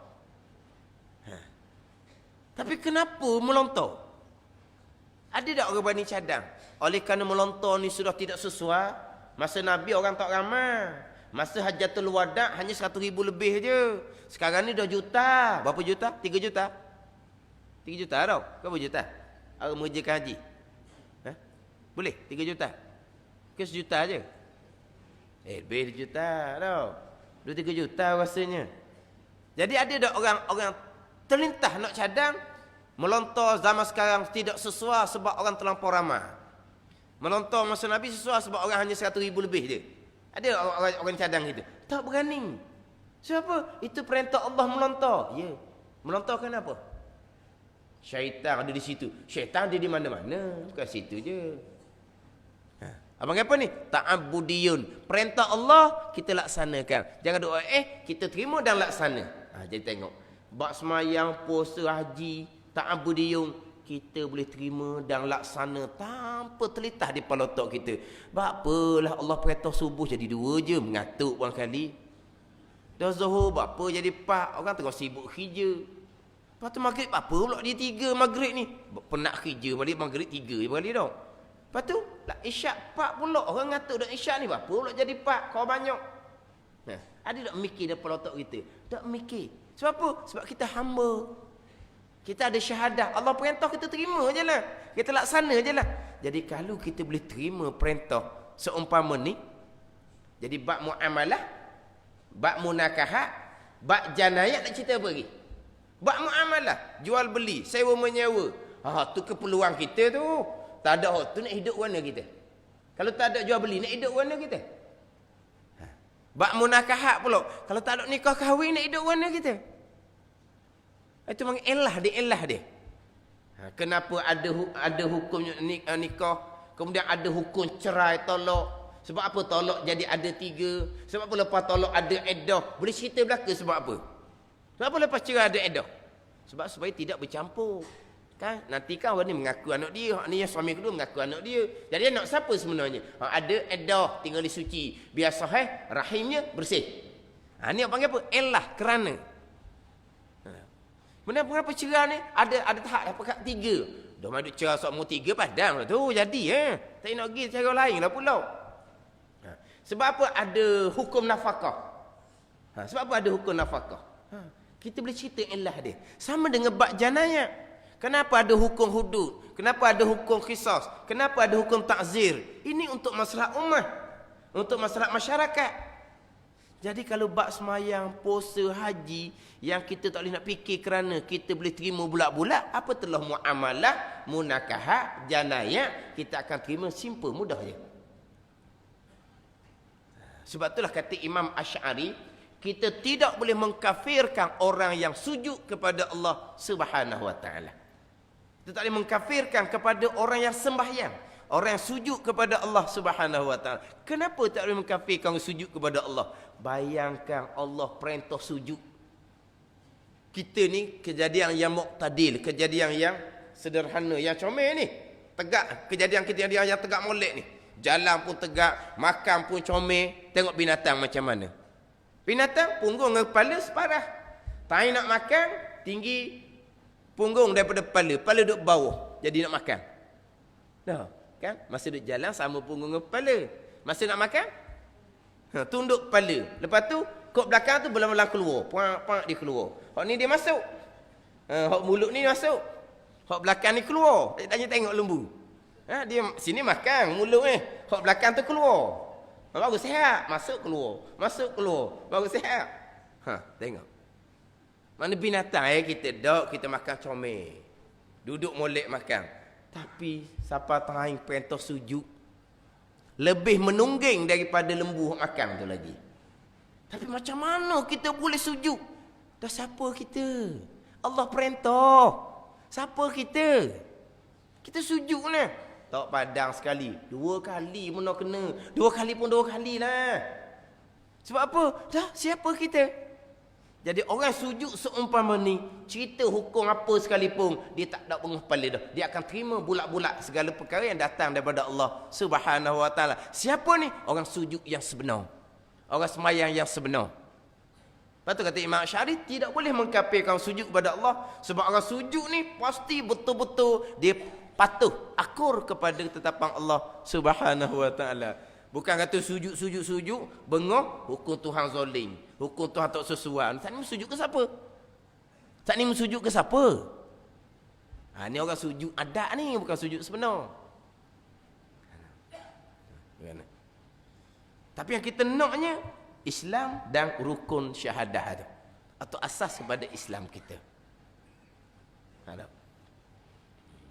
Tapi kenapa melontar? Ada tak orang berani cadang? Oleh kerana melontar ni sudah tidak sesuai. Masa Nabi orang tak ramai. Masa Hajatul Wada' hanya 100,000 lebih je. Sekarang ni dah juta. Berapa juta? 3 juta? 3 juta tau? Berapa juta? Orang mengerjakan haji. Boleh? 3 juta? Ke 1 juta je? Lebih 1 juta tau. 2-3 juta rasanya. Jadi ada tak orang terlintah nak cadang? Melontar zaman sekarang tidak sesuai sebab orang terlampau ramai. Melontar masa Nabi sesuai sebab orang hanya 100,000 lebih je. Ada orang cadang gitu. Tak berani. Siapa? Itu perintah Allah melontar. Ya. Melontar kenapa? Syaitan ada di situ. Syaitan ada di mana-mana. Bukan situ je. Abang apa ni? Ta'abudiyun. Perintah Allah kita laksanakan. Jangan doa kita terima dan laksana. Jadi tengok. Bak semayang, puasa, haji, ta'abudiyun, kita boleh terima dan laksana tanpa terlintas di kepala otak kita. Bak apalah Allah perintah subuh jadi 2 je, mengatuk buang kali. Dah zuhur apa jadi 4, orang tengah sibuk kerja. Lepas tu maghrib apa pula dia 3 maghrib ni? Penat kerja balik maghrib 3 je balik dah. Lepas tu lah isyak 4 pula, orang ngatuk dah isyak ni apa pula jadi 4, kau banyak. Ada tak mikir dalam kepala otak kita? Tak mikir. Sebab apa? Sebab kita hamba. Kita ada syahadah. Allah perintah kita terima je lah. Kita laksana je lah. Jadi kalau kita boleh terima perintah seumpama ni, jadi bab muamalah, bab munakahat, bab janayat nak cerita apa lagi? Bab muamalah, jual beli, sewa menyewa. Tu keperluan kita tu. Tak ada tu nak hidup mana kita? Kalau tak ada jual beli nak hidup mana kita? Bab munakahat pula. Kalau tak ada nikah kahwin nak hidup mana kita? Itu memang elah dia. Kenapa ada hukum nikah, kemudian ada hukum cerai, tolak. Sebab apa tolak jadi ada 3? Sebab apa lepas tolak ada iddah? Boleh cerita belaka sebab apa? Sebab apa lepas cerai ada iddah? Sebab supaya tidak bercampur. Kan? Nanti kan orang ni mengaku anak dia, ni yang suami kedua mengaku anak dia. Jadi anak siapa sebenarnya? Ada iddah, tinggal di suci. Biar sahih, rahimnya bersih. Ni apa panggil apa? Elah, kerana. Kenapa cerai ni? Ada tahap dapat 3. Dah maduk cerai sok mu 3 padang lah tu. Jadi tak nak pergi cara lain lah pula. Sebab apa ada hukum nafkah? Sebab apa ada hukum nafkah? Kita boleh cerita ilah dia. Sama dengan bab janayah. Kenapa ada hukum hudud? Kenapa ada hukum qisas? Kenapa ada hukum takzir? Ini untuk masalah ummah, untuk masalah masyarakat. Jadi kalau bab semayang, puasa, haji yang kita tak boleh nak fikir kerana kita boleh terima bulat-bulat, apa telah muamalah, munakahat, janayah, kita akan terima simple, mudah je. Sebab itulah kata Imam Asy'ari, kita tidak boleh mengkafirkan orang yang sujud kepada Allah Subhanahu wa taala. Kita tak boleh mengkafirkan kepada orang yang sembahyang, orang yang sujud kepada Allah Subhanahu wa taala. Kenapa tak boleh mengkafirkan orang sujud kepada Allah? Bayangkan Allah perintah sujud. Kita ni kejadian yang muqtadil, kejadian yang sederhana, yang comel ni. Tegak, kejadian yang tegak molek ni. Jalan pun tegak, makan pun comel. Tengok binatang macam mana. Binatang punggung dengan kepala separah. Tai nak makan, tinggi punggung daripada kepala. Kepala duduk bawah, jadi nak makan. Dah, kan? Masa duduk jalan sama punggung dengan kepala. Masa nak makan, tunduk kepala. Lepas tu, kok belakang tu belang-belang keluar. Puak dia keluar. Hak ni dia masuk. Hak mulut ni masuk. Hak belakang ni keluar. Dia tengok lembu. Dia sini makan, mulut ni. Hak belakang tu keluar. Baru sihat. Masuk keluar. Masuk keluar. Baru sihat. Tengok. Mana binatang kita dok, kita makan comel. Duduk molek makan. Tapi siapa teraing perintah sujud lebih menungging daripada lembu makan tu lagi. Tapi macam mana kita boleh sujud? Dah siapa kita? Allah perintah. Siapa kita? Kita sujud ni. Tak padang sekali. 2 kali pun nak kena. 2 kali pun 2 kali lah. Sebab apa? Dah siapa kita? Jadi orang sujud seumpama ni, cerita hukum apa sekalipun, dia tak ada bengah kepala dah. Dia akan terima bulat-bulat segala perkara yang datang daripada Allah Subhanahu wa taala. Siapa ni? Orang sujud yang sebenar. Orang semayang yang sebenar. Lepas tu kata Imam Asy'ari, tidak boleh mengkafirkan sujud kepada Allah. Sebab orang sujud ni pasti betul-betul dia patuh, akur kepada ketetapan Allah Subhanahu wa taala. Bukan kata sujud, bengok, hukum Tuhan zalim. Hukum Tuhan tak sesuai. Tak ni sujud ke siapa? Tak ni sujud ke siapa? Ni orang sujud adat ni, bukan sujud sebenar. Tapi yang kita naknya, Islam dan rukun syahadah tu. Atau asas kepada Islam kita.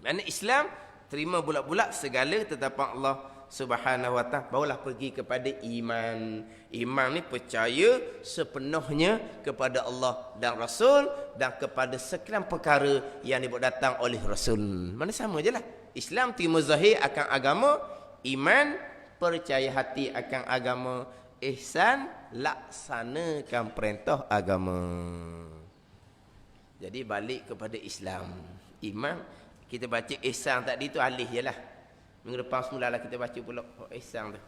Mana Islam, terima bulat-bulat segala ketetapan Allah Subhanahu wa ta'ala, barulah pergi kepada iman. Iman ni percaya sepenuhnya kepada Allah dan Rasul dan kepada sekalian perkara yang dibuat datang oleh Rasul. Mana sama je lah. Islam terima zahir akan agama, iman percaya hati akan agama, ihsan laksanakan perintah agama. Jadi balik kepada Islam. Iman, kita baca ihsan tadi tu alih je lah. Minggu lepas semulalah kita baca pula ihsan tu.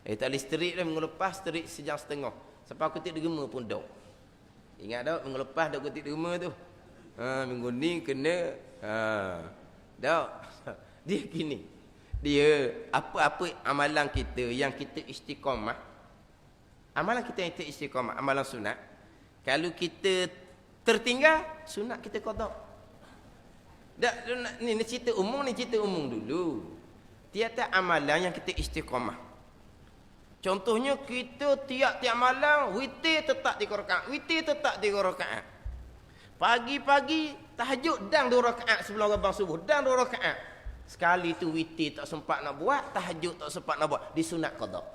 Tak boleh sterik dah. Minggu lepas sterik sejam setengah. Sampai kutip derma pun dok. Ingat tak minggu lepas dok kutip derma tu? Minggu ni kena dok. Dia gini. Dia apa-apa amalan kita yang kita istiqamah. Amalan kita yang kita istiqamah, amalan sunat. Kalau kita tertinggal, sunat kita qada. Ni cerita umum dulu. Tiada amalan yang kita istiqamah. Contohnya kita tiap-tiap malam witir tetap 3 rakaat, witir tetap 3 rakaat. Pagi-pagi tahajud dan 2 rakaat sebelum rabang subuh, dan 2 rakaat. Sekali tu witir tak sempat nak buat, tahajud tak sempat nak buat, disunat qada.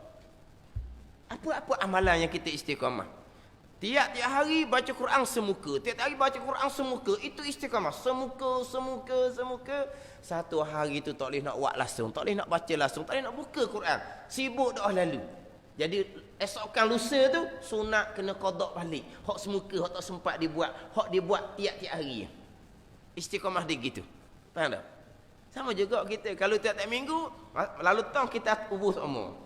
Apa-apa amalan yang kita istiqamah. Tiap-tiap hari baca Quran semuka. Tiap-tiap hari baca Quran semuka. Itu istiqamah. Semuka. Satu hari tu tak boleh nak buat langsung. Tak boleh nak baca langsung. Tak boleh nak buka Quran. Sibuk dah lalu. Jadi esokkan lusa tu, sunat kena qada balik. Hak semuka, hak tak sempat dibuat. Hak dibuat tiap-tiap hari. Istiqamah dia gitu. Faham tak? Sama juga kita. Kalau tiap-tiap minggu, lalu tahun kita ubuh semua.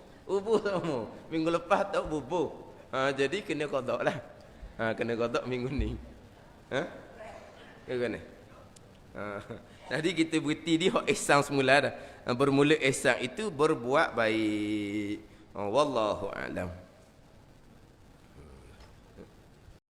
Minggu lepas tak bubuh. Jadi kena qada lah. Kena qada minggu ni. Kena. Jadi kita berhenti di hak ihsan semula dah. Bermula ihsan itu berbuat baik. Wallahu a'lam.